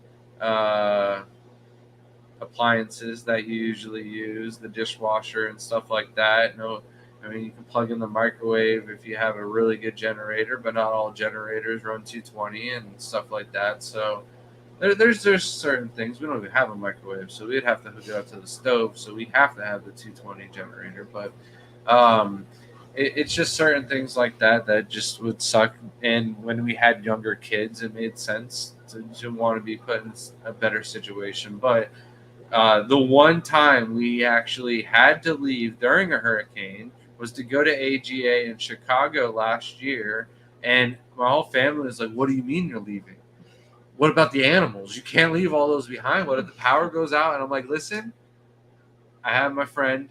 appliances that you usually use, the dishwasher and stuff like that. No, I mean, you can plug in the microwave if you have a really good generator, but not all generators run 220 and stuff like that. So there's certain things. We don't even have a microwave, so we'd have to hook it up to the stove. So we have to have the 220 generator. But it's just certain things like that just would suck. And when we had younger kids, it made sense to want to be put in a better situation. But the one time we actually had to leave during a hurricane was to go to AGA in Chicago last year. And my whole family was like, what do you mean you're leaving? What about the animals? You can't leave all those behind. What if the power goes out? And I'm like, listen, I have my friend.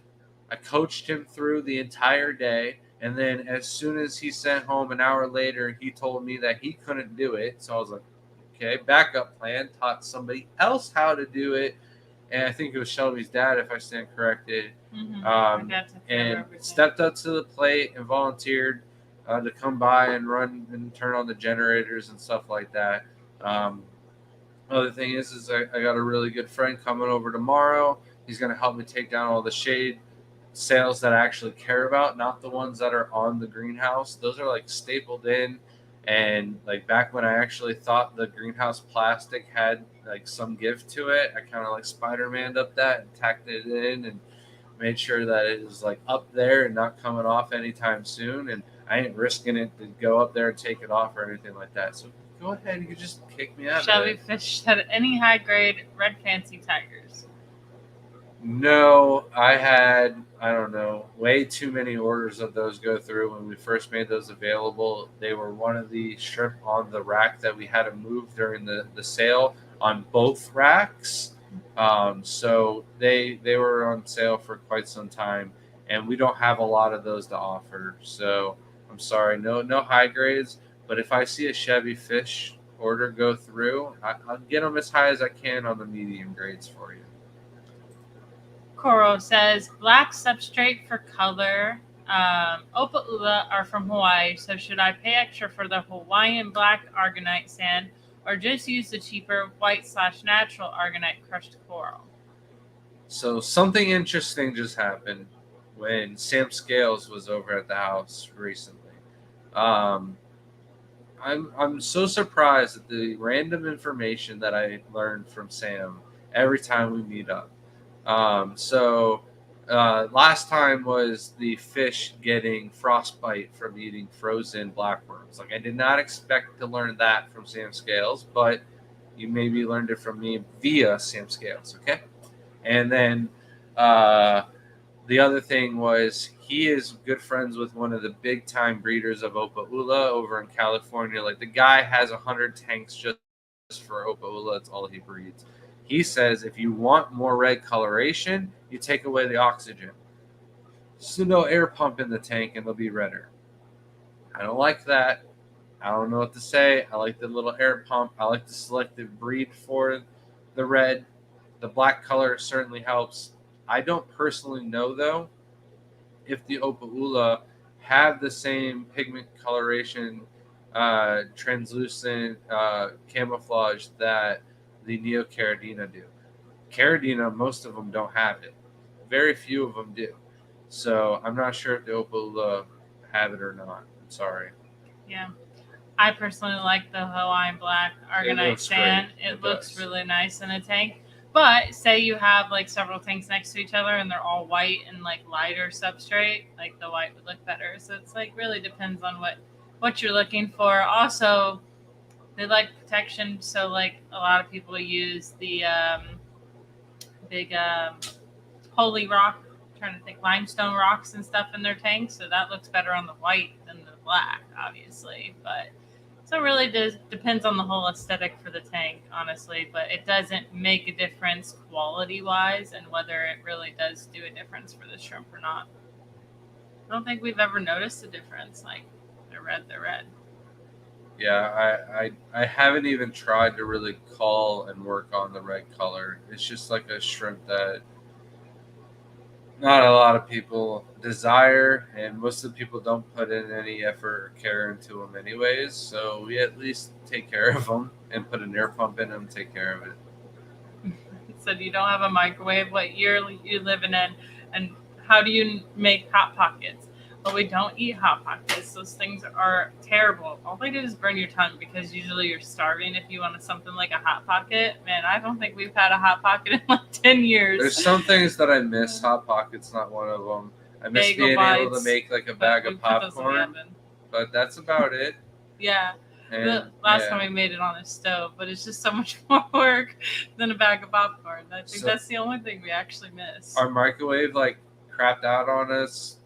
I coached him through the entire day. And then as soon as he sent home an hour later, he told me that he couldn't do it. So I was like, okay, backup plan. Taught somebody else how to do it. And I think it was Shelby's dad, if I stand corrected. And stepped up to the plate and volunteered to come by and run and turn on the generators and stuff like that. Other thing is I got a really good friend coming over tomorrow. He's going to help me take down all the shade sails that I actually care about, not the ones that are on the greenhouse. Those are like stapled in. And like back when I actually thought the greenhouse plastic had like some gift to it, I kind of like Spider-Man'd up that and tacked it in and made sure that it was like up there and not coming off anytime soon. And I ain't risking it to go up there and take it off or anything like that. So go ahead, you can just kick me out. Shelby fished at any high grade red fancy tigers? No, I had, I don't know, way too many orders of those go through when we first made those available. They were one of the shrimp on the rack that we had to move during the sale on both racks. So they were on sale for quite some time, and we don't have a lot of those to offer. So I'm sorry, no high grades. But if I see a Chevy Fish order go through, I'll get them as high as I can on the medium grades for you. Coro says black substrate for color. Opa'ula are from Hawaii, so should I pay extra for the Hawaiian black argonite sand or just use the cheaper white/natural argonite crushed coral? So something interesting just happened when Sam Scales was over at the house recently. I'm so surprised at the random information that I learned from Sam every time we meet up. Last time was the fish getting frostbite from eating frozen blackworms. Like I did not expect to learn that from Sam Scales, but you maybe learned it from me via Sam Scales, okay? And then the other thing was he is good friends with one of the big time breeders of Opa'ula over in California. Like the guy has 100 tanks just for Opa'ula. That's all he breeds. He says if you want more red coloration, you take away the oxygen. So no air pump in the tank and they'll be redder. I don't like that. I don't know what to say. I like the little air pump. I like the selective breed for the red. The black color certainly helps. I don't personally know, though, if the Opa'ula have the same pigment coloration, translucent camouflage that the Neocaridina do. Caridina, most of them don't have it. Very few of them do. So I'm not sure if the Opa'ula have it or not. Sorry. Yeah. I personally like the Hawaiian Black Argonite looks sand. great. It It looks does. really nice in a tank. But say you have like several tanks next to each other and they're all white and like lighter substrate, like the white would look better. So it's like really depends on what you're looking for. Also, they like protection, so like a lot of people use the big holy rock. I'm trying to think limestone rocks and stuff in their tanks, so that looks better on the white than the black, obviously. But so it really does depends on the whole aesthetic for the tank, honestly. But it doesn't make a difference quality wise, and whether it really does do a difference for the shrimp or not. I don't think we've ever noticed a difference. Like they're red, they're red. Yeah, I haven't even tried to really call and work on the red color. It's just like a shrimp that not a lot of people desire, and most of the people don't put in any effort or care into them anyways. So we at least take care of them and put an air pump in them, take care of it. Said you don't have a microwave. What year you living in, and how do you make hot pockets? Well, we don't eat hot pockets. Those things are terrible. All they do is burn your tongue because usually you're starving if you want something like a hot pocket. Man, I don't think we've had a hot pocket in like 10 years. There's some things that I miss. Hot Pocket's not one of them. I miss Bagel being able bites, to make like a but bag we of put those in the popcorn, oven. but that's about it. Yeah. And The last yeah. time we made it on a stove, but it's just so much more work than a bag of popcorn. I think So- that's the only thing we actually miss. Our microwave like crapped out on us.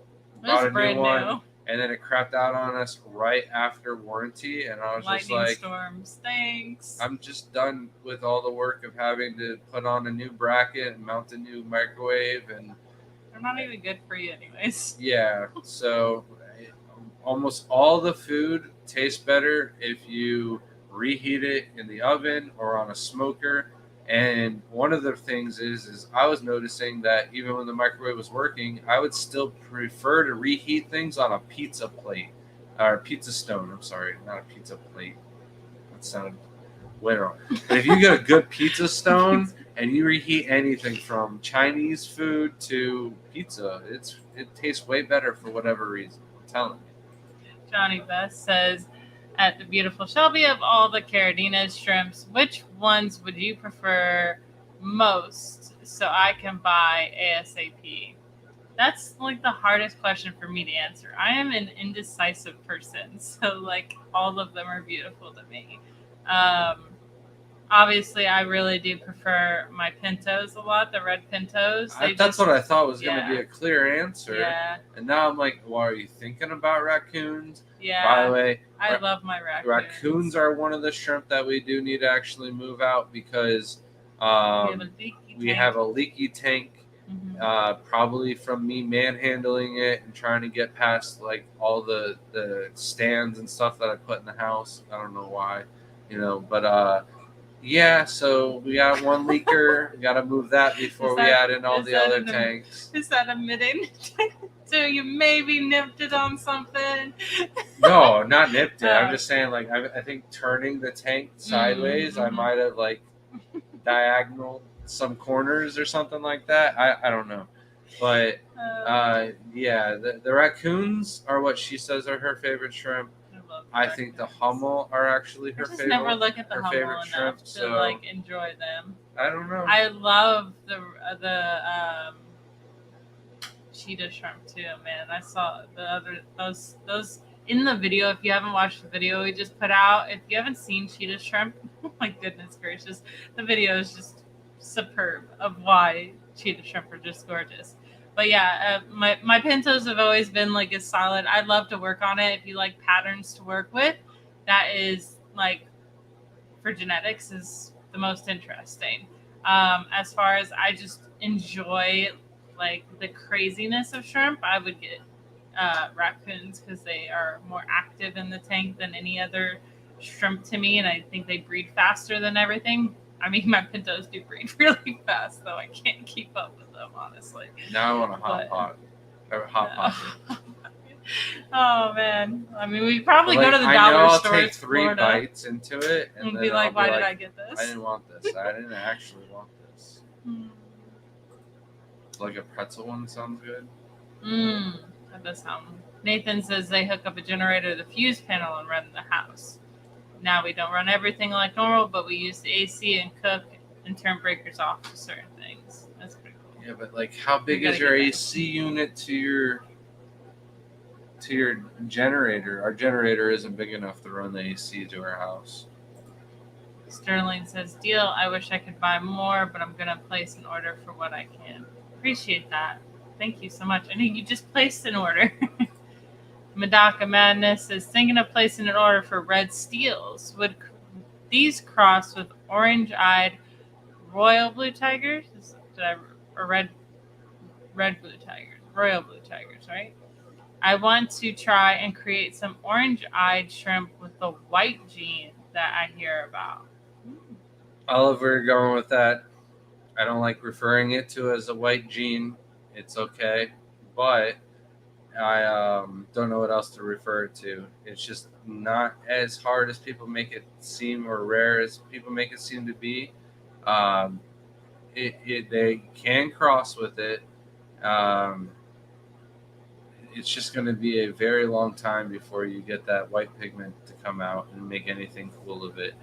It was Bought a brand new one, new. and then it crapped out on us right after warranty, and I was just Lightning like, storms. Thanks. I'm just done with all the work of having to put on a new bracket and mount a new microwave, and They're not even good for you, anyways. yeah, so almost all the food tastes better if you reheat it in the oven or on a smoker. And one of the things is I was noticing that even when the microwave was working, I would still prefer to reheat things on a pizza plate or pizza stone. I'm sorry, not a pizza plate. That sounded way wrong. But if you get a good pizza stone and you reheat anything from Chinese food to pizza, it tastes way better for whatever reason. I'm telling you. Johnny Best says, at the beautiful Shelby, of all the Caradinas shrimps, which ones would you prefer most so I can buy ASAP? That's like the hardest question for me to answer. I am an indecisive person, so like all of them are beautiful to me. Obviously, I really do prefer my pintos a lot, the red pintos. That's what I thought was going to be yeah. a clear answer. Yeah, And now I'm like, well, are you thinking about raccoons? yeah. By the way, I love my raccoons. raccoons are one of the shrimp that we do need to actually move out because we have a leaky tank. Mhm. Probably from me manhandling it and trying to get past like all the stands and stuff that I put in the house. I don't know why, but yeah. So we got one leaker. We got to move that before we add in all the other tanks. Is that admitting? So you maybe nipped it on something? No, not nipped it. Oh. I'm just saying, like, I think turning the tank sideways, I Mhm. might have like diagonal some corners or something like that. I don't know, but yeah, the raccoons are what she says are her favorite shrimp. love I think the Hummel are actually her I just favorite. never look at the her Hummel favorite enough shrimp, to so- like enjoy them. I don't know. I love the cheetah shrimp too, man. I saw the other those in the video. If you haven't watched the video we just put out, if you haven't seen cheetah shrimp, oh my goodness gracious, the video is just superb of why cheetah shrimp are just gorgeous. But yeah, my pintos have always been like a solid. I'd love to work on it if you like patterns to work with. That is like for genetics is the most interesting. As far as I just enjoy like the craziness of shrimp, I would get raccoons because they are more active in the tank than any other shrimp to me, and I think they breed faster than everything. I mean, my pintos do breed really fast, though I can't keep up with them, honestly. Now I want a hot But- pot. Or hot pocket. Oh man! I mean, we probably But, go like, to the I dollar know I'll store take in 3 Florida bites into it and and then be like, I'll "Why be did like, I get this?" I didn't want this. I didn't actually want this. Mm. Like a pretzel one sounds good. That does sound. Nathan says they hook up a generator to the fuse panel and run the house. Now we don't run everything like normal, but we use the AC and cook and turn breakers off for certain things. That's pretty cool. Yeah, but like, how big You is gotta your get that. AC unit to your generator? Our generator isn't big enough to run the AC to our house. Sterling says, "Deal. I wish I could buy more, but I'm gonna place an order for what I can." Appreciate that. Thank you so much. I know you just placed an order. Madaka Madness is thinking of placing an order for red steels. Would these cross with orange-eyed royal blue tigers? Or red blue tigers? Royal blue tigers, right? I want to try and create some orange-eyed shrimp with the white gene that I hear about. I love where you're going with that. I don't like referring it to as a white gene. It's okay, but I don't know what else to refer it to. It's just not as hard as people make it seem, or rare as people make it seem to be. Um, they can cross with it. Um, it's just going to be a very long time before you get that white pigment to come out and make anything cool of it.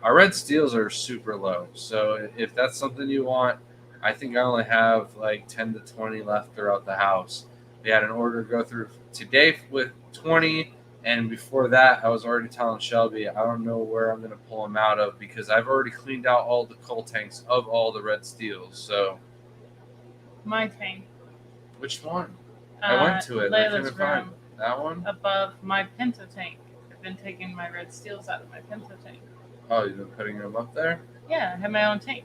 Our red steels are super low, so if that's something you want, I think I only have like 10 to 20 left throughout the house. We had an order go through today with 20, and before that, I was already telling Shelby I don't know where I'm going to pull them out of, because I've already cleaned out all the coal tanks of all the red steels. So, My tank. which one? I went to it. I Layla's couldn't find room that one. above my pinto tank. I've been taking my red steels out of my pinto tank. Oh, you've been putting them up there? Yeah, I have my own tank.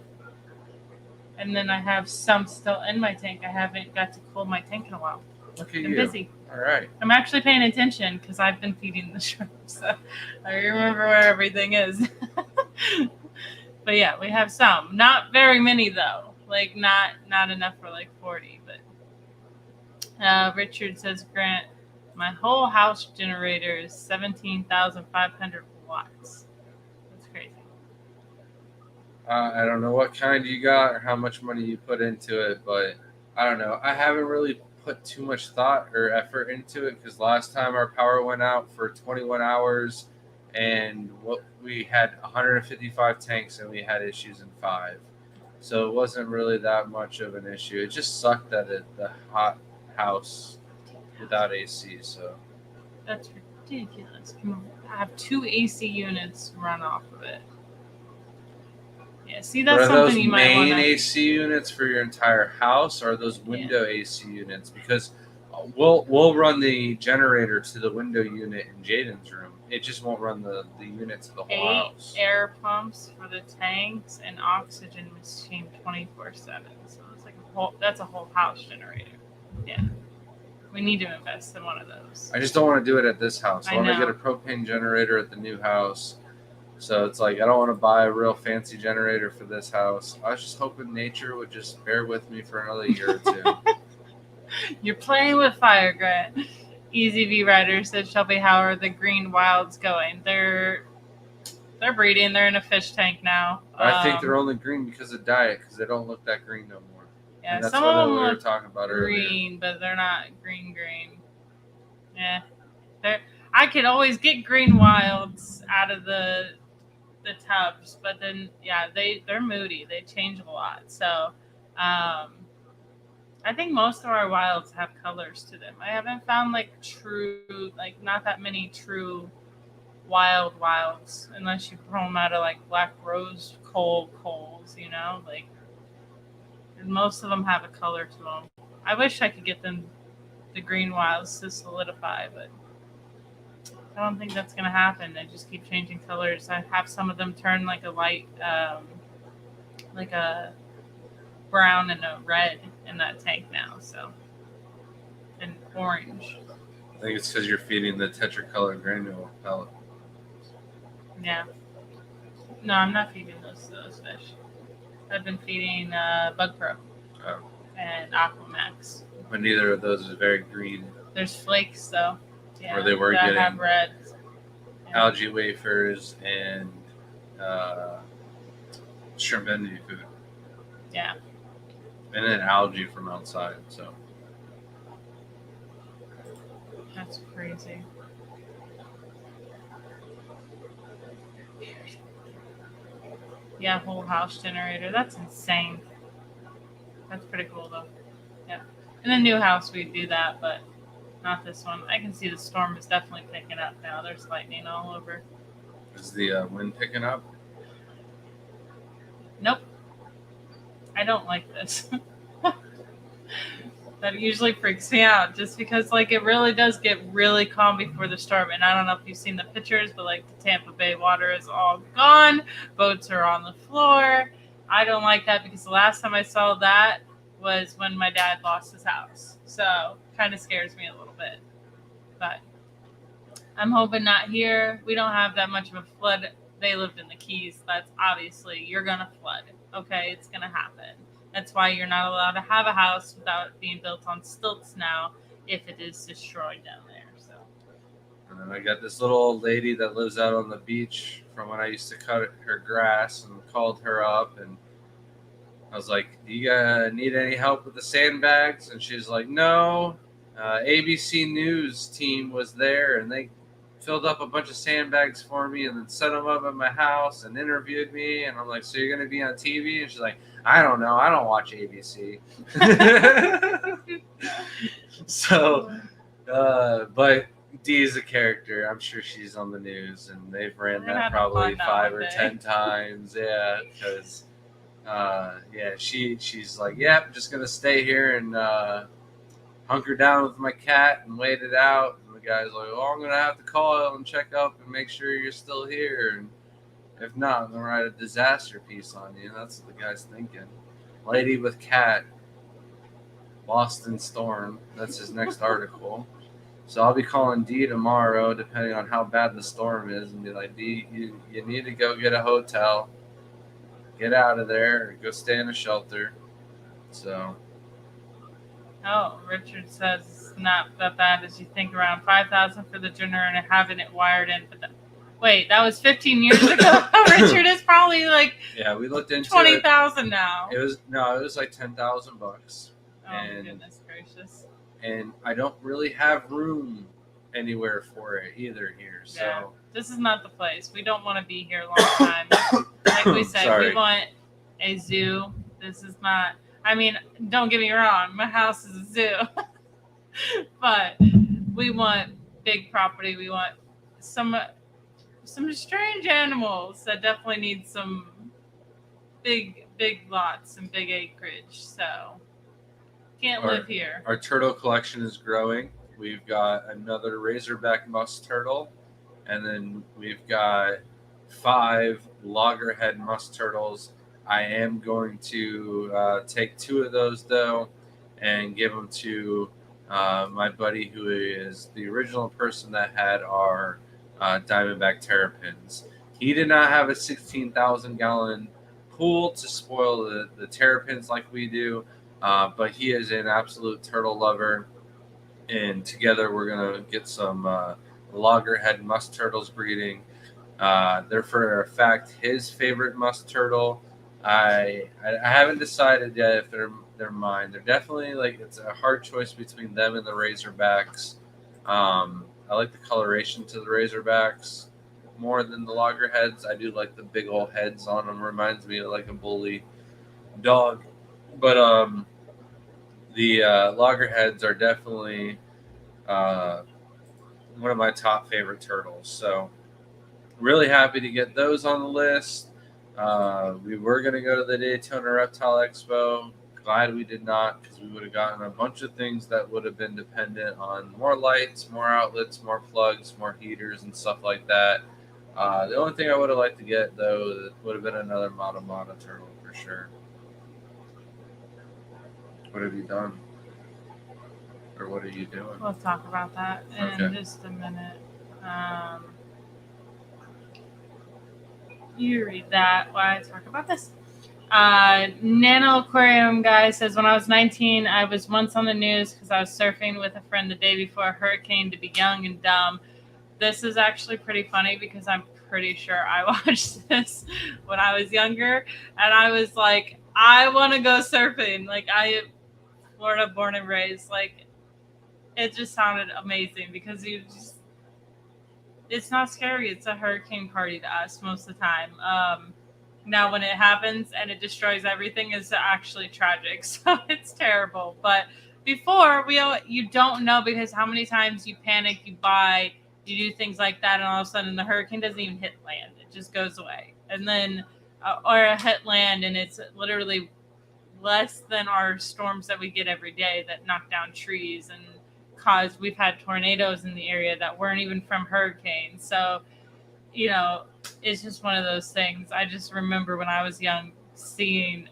And then I have some still in my tank. I haven't got to cool my tank in a while. Look at I'm you. busy. All right. I'm actually paying attention because I've been feeding the shrimp, so I remember where everything is. But yeah, we have some. Not very many though. Like not enough for like 40. But Richard says, Grant, my whole house generator is 17,500 watts. That's crazy. I don't know what kind you got or how much money you put into it, but I don't know. I haven't really put too much thought or effort into it, because last time our power went out for 21 hours and we had 155 tanks and we had issues in 5. So it wasn't really that much of an issue. It just sucked that the hot house without AC. So That's ridiculous. I have 2 AC units run off of it. Yeah, see, that's are something those you might main want to. AC units for your entire house, or are those window AC units? Because we'll run the generator to the window unit in Jaden's room. It just won't run the unit to the whole 8 house. air pumps for the tanks and oxygen machine 24/7. So it's like that's a whole house generator. Yeah, we need to invest in one of those. I just don't want to do it at this house. I I want to know. get a propane generator at the new house. So it's like I don't want to buy a real fancy generator for this house. I was just hoping nature would just bear with me for another year or two. You're playing with fire, Grant. Easy V Rider said, Shelby, how are the green wilds going? They're breeding. They're in a fish tank now. I think they're only green because of diet, because they don't look that green no more. Yeah, And that's some what of we them were look talking about earlier. green, but they're not green. Yeah, I could always get green wilds out of the tubs, but then yeah, they're moody. They change a lot. So I think most of our wilds have colors to them. I haven't found like not that many true wilds, unless you pull them out of like black rose coals, like, and most of them have a color to them. I wish I could get the green wilds to solidify, but I don't think that's going to happen. They just keep changing colors. I have some of them turn like a light, like a brown and a red in that tank now. So, and orange. I think it's because you're feeding the tetracolor granule pellet. Yeah. No, I'm not feeding those fish. I've been feeding Bug Pro and Aquamax. But neither of those is very green. There's flakes though. Yeah, Or they were that getting have red. Yeah. algae wafers and shrimp envy food. Yeah. And then algae from outside. So That's crazy. Yeah, whole house generator. That's insane. That's pretty cool though. Yeah. In the new house we'd do that, but not this one. I can see the storm is definitely picking up now. There's lightning all over. Is the wind picking up? Nope. I don't like this. That usually freaks me out just because like it really does get really calm before the storm. And I don't know if you've seen the pictures, but like the Tampa Bay water is all gone. Boats are on the floor. I don't like that because the last time I saw that was when my dad lost his house. So kind of scares me a little bit. But I'm hoping not here. We don't have that much of a flood. They lived in the Keys. That's obviously, you're going to flood. Okay, it's going to happen. That's why you're not allowed to have a house without it being built on stilts now if it is destroyed down there. So, And then I got this little old lady that lives out on the beach from when I used to cut her grass, and called her up, and I was like, "Do you need any help with the sandbags?" And she's like, "No. ABC News team was there, and they filled up a bunch of sandbags for me, and then set them up at my house and interviewed me." And I'm like, "So you're gonna be on TV?" And she's like, "I don't know. I don't watch ABC." So, but Dee is a character. I'm sure she's on the news, and they've ran We're gonna that have to probably find out 5 one or day. 10 times. Yeah, because she's like, "Yep, I'm just gonna stay here and hunker down with my cat and wait it out." And the guy's like, "Oh, I'm gonna have to call and check up and make sure you're still here, and if not, I'm gonna write a disaster piece on you." And that's what the guy's thinking. Lady with cat lost in storm. That's his next article. So I'll be calling Dee tomorrow, depending on how bad the storm is, and be like, "Dee, you need to go get a hotel, get out of there, or go stay in a shelter." So oh, Richard says it's not that bad as you think. Around 5,000 for the generator and having it wired in. But wait, that was 15 years ago. Richard is probably like yeah, we looked into 20,000 now. It was like $10,000, Oh and goodness gracious. and I don't really have room anywhere for it either here. So Yeah. This is not the place. We don't want to be here a long time. Like we said, Sorry. we want a zoo. This is not. I mean, don't get me wrong. My house is a zoo, but we want big property. We want some strange animals that definitely need some big lots and big acreage. So can't live here. Our turtle collection is growing. We've got another razorback musk turtle, and then we've got 5 loggerhead musk turtles. I am going to take 2 of those though, and give them to my buddy who is the original person that had our Diamondback terrapins. He did not have a 16,000 gallon pool to spoil the terrapins like we do, but he is an absolute turtle lover, and together we're going to get some loggerhead musk turtles breeding. They're for a fact his favorite musk turtle. I haven't decided yet if they're mine. They're definitely like, it's a hard choice between them and the Razorbacks. I like the coloration to the Razorbacks more than the loggerheads. I do like the big old heads on them. Reminds me of like a bully dog. But the loggerheads are definitely one of my top favorite turtles. So really happy to get those on the list. We were going to go to the Daytona Reptile Expo. Glad we did not, because we would have gotten a bunch of things that would have been dependent on more lights, more outlets, more plugs, more heaters, and stuff like that. The only thing I would have liked to get, though, would have been another Mata turtle for sure. What have you done? Or what are you doing? We'll talk about that in Okay. just a minute. You read that while I talk about this. Nano Aquarium guy says, when I was 19, I was once on the news because I was surfing with a friend the day before a hurricane to be young and dumb. This is actually pretty funny because I'm pretty sure I watched this when I was younger, and I was like, I want to go surfing. Like, I am Florida born and raised. Like, it just sounded amazing because it's not scary. It's a hurricane party to us most of the time. Now, when it happens and it destroys everything, is actually tragic. So it's terrible. But before, you don't know because how many times you panic, you buy, you do things like that, and all of a sudden the hurricane doesn't even hit land. It just goes away. And then, or it hit land and it's literally less than our storms that we get every day that knock down trees and we've had tornadoes in the area that weren't even from hurricanes. So, it's just one of those things. I just remember when I was young seeing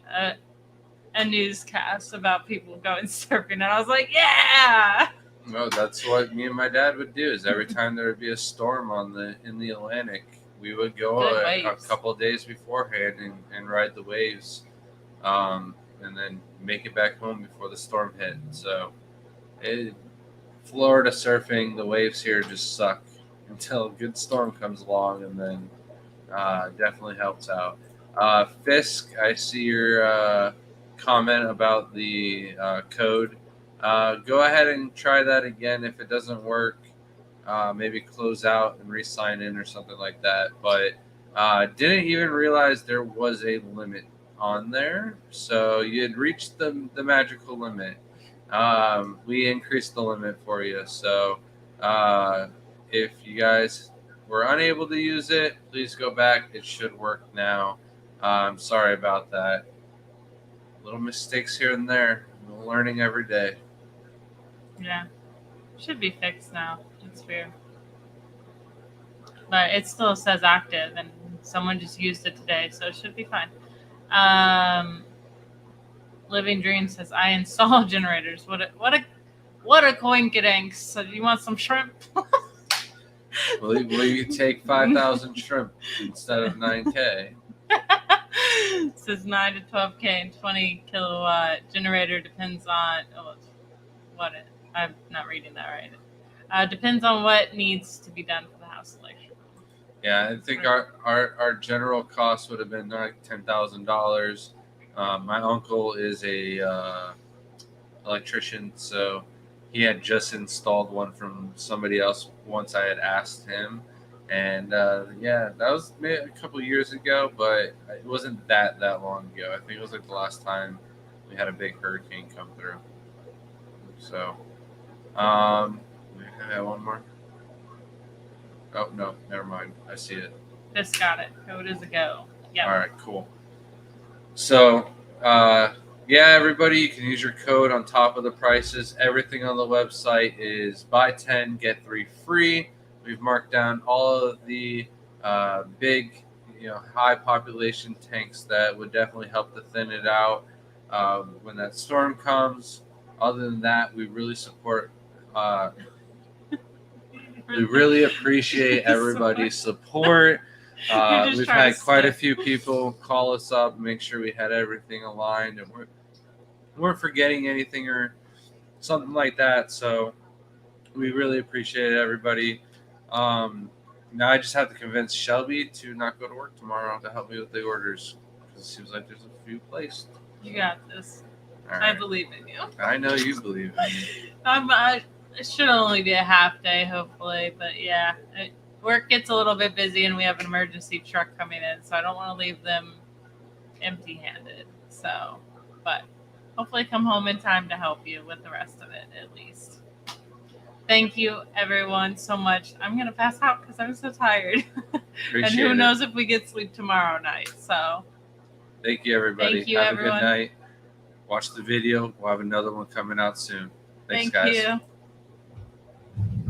a newscast about people going surfing, and I was like, yeah. No, that's what me and my dad would do. Is every time there would be a storm in the Atlantic, we would go Good a waves. couple days beforehand and ride the waves, and then make it back home before the storm hit. So, Florida surfing, the waves here just suck until a good storm comes along, and then definitely helps out. Fisk, I see your comment about the code. Go ahead and try that again. If it doesn't work, maybe close out and re-sign in or something like that. But didn't even realize there was a limit on there. So you had reached the magical limit. We increased the limit for you. So if you guys were unable to use it, please go back. It should work now. I'm sorry about that. Little mistakes here and there. We're learning every day. Yeah. Should be fixed now. It's weird. But it still says active, and someone just used it today, so it should be fine. Living Dream says, I install generators. What a coincidence. So you want some shrimp? Will you take 5,000 shrimp instead of 9K? It says 9 to 12K and 20 kilowatt generator depends on I'm not reading that right. Depends on what needs to be done for the house electrical. Yeah, I think our general cost would have been like $10,000. My uncle is a electrician, so he had just installed one from somebody else once I had asked him. And that was maybe a couple years ago, but it wasn't that long ago. I think it was like the last time we had a big hurricane come through. So, I have one more. Oh no, never mind. I see it. Just got it. Code is a go. Yeah. All right, cool. So, everybody, you can use your code on top of the prices. Everything on the website is buy 10, get 3 free. We've marked down all of the big, high population tanks that would definitely help to thin it out when that storm comes. Other than that, we really support. We really appreciate everybody's support. We've had quite a few people call us up, make sure we had everything aligned, and weren't forgetting anything or something like that. So we really appreciate everybody. Now I just have to convince Shelby to not go to work tomorrow to help me with the orders because it seems like there's a few placed. You got this. All right. I believe in you. I know you believe in me. It should only be a half day, hopefully, but yeah. Work gets a little bit busy, and we have an emergency truck coming in, so I don't want to leave them empty-handed. So, but hopefully come home in time to help you with the rest of it, at least. Thank you, everyone, so much. I'm going to pass out because I'm so tired. And who knows if we get sleep tomorrow night, so. Thank you, everybody. Thank you, have everyone. a good night. Watch the video. We'll have another one coming out soon. Thanks, Thank guys. you.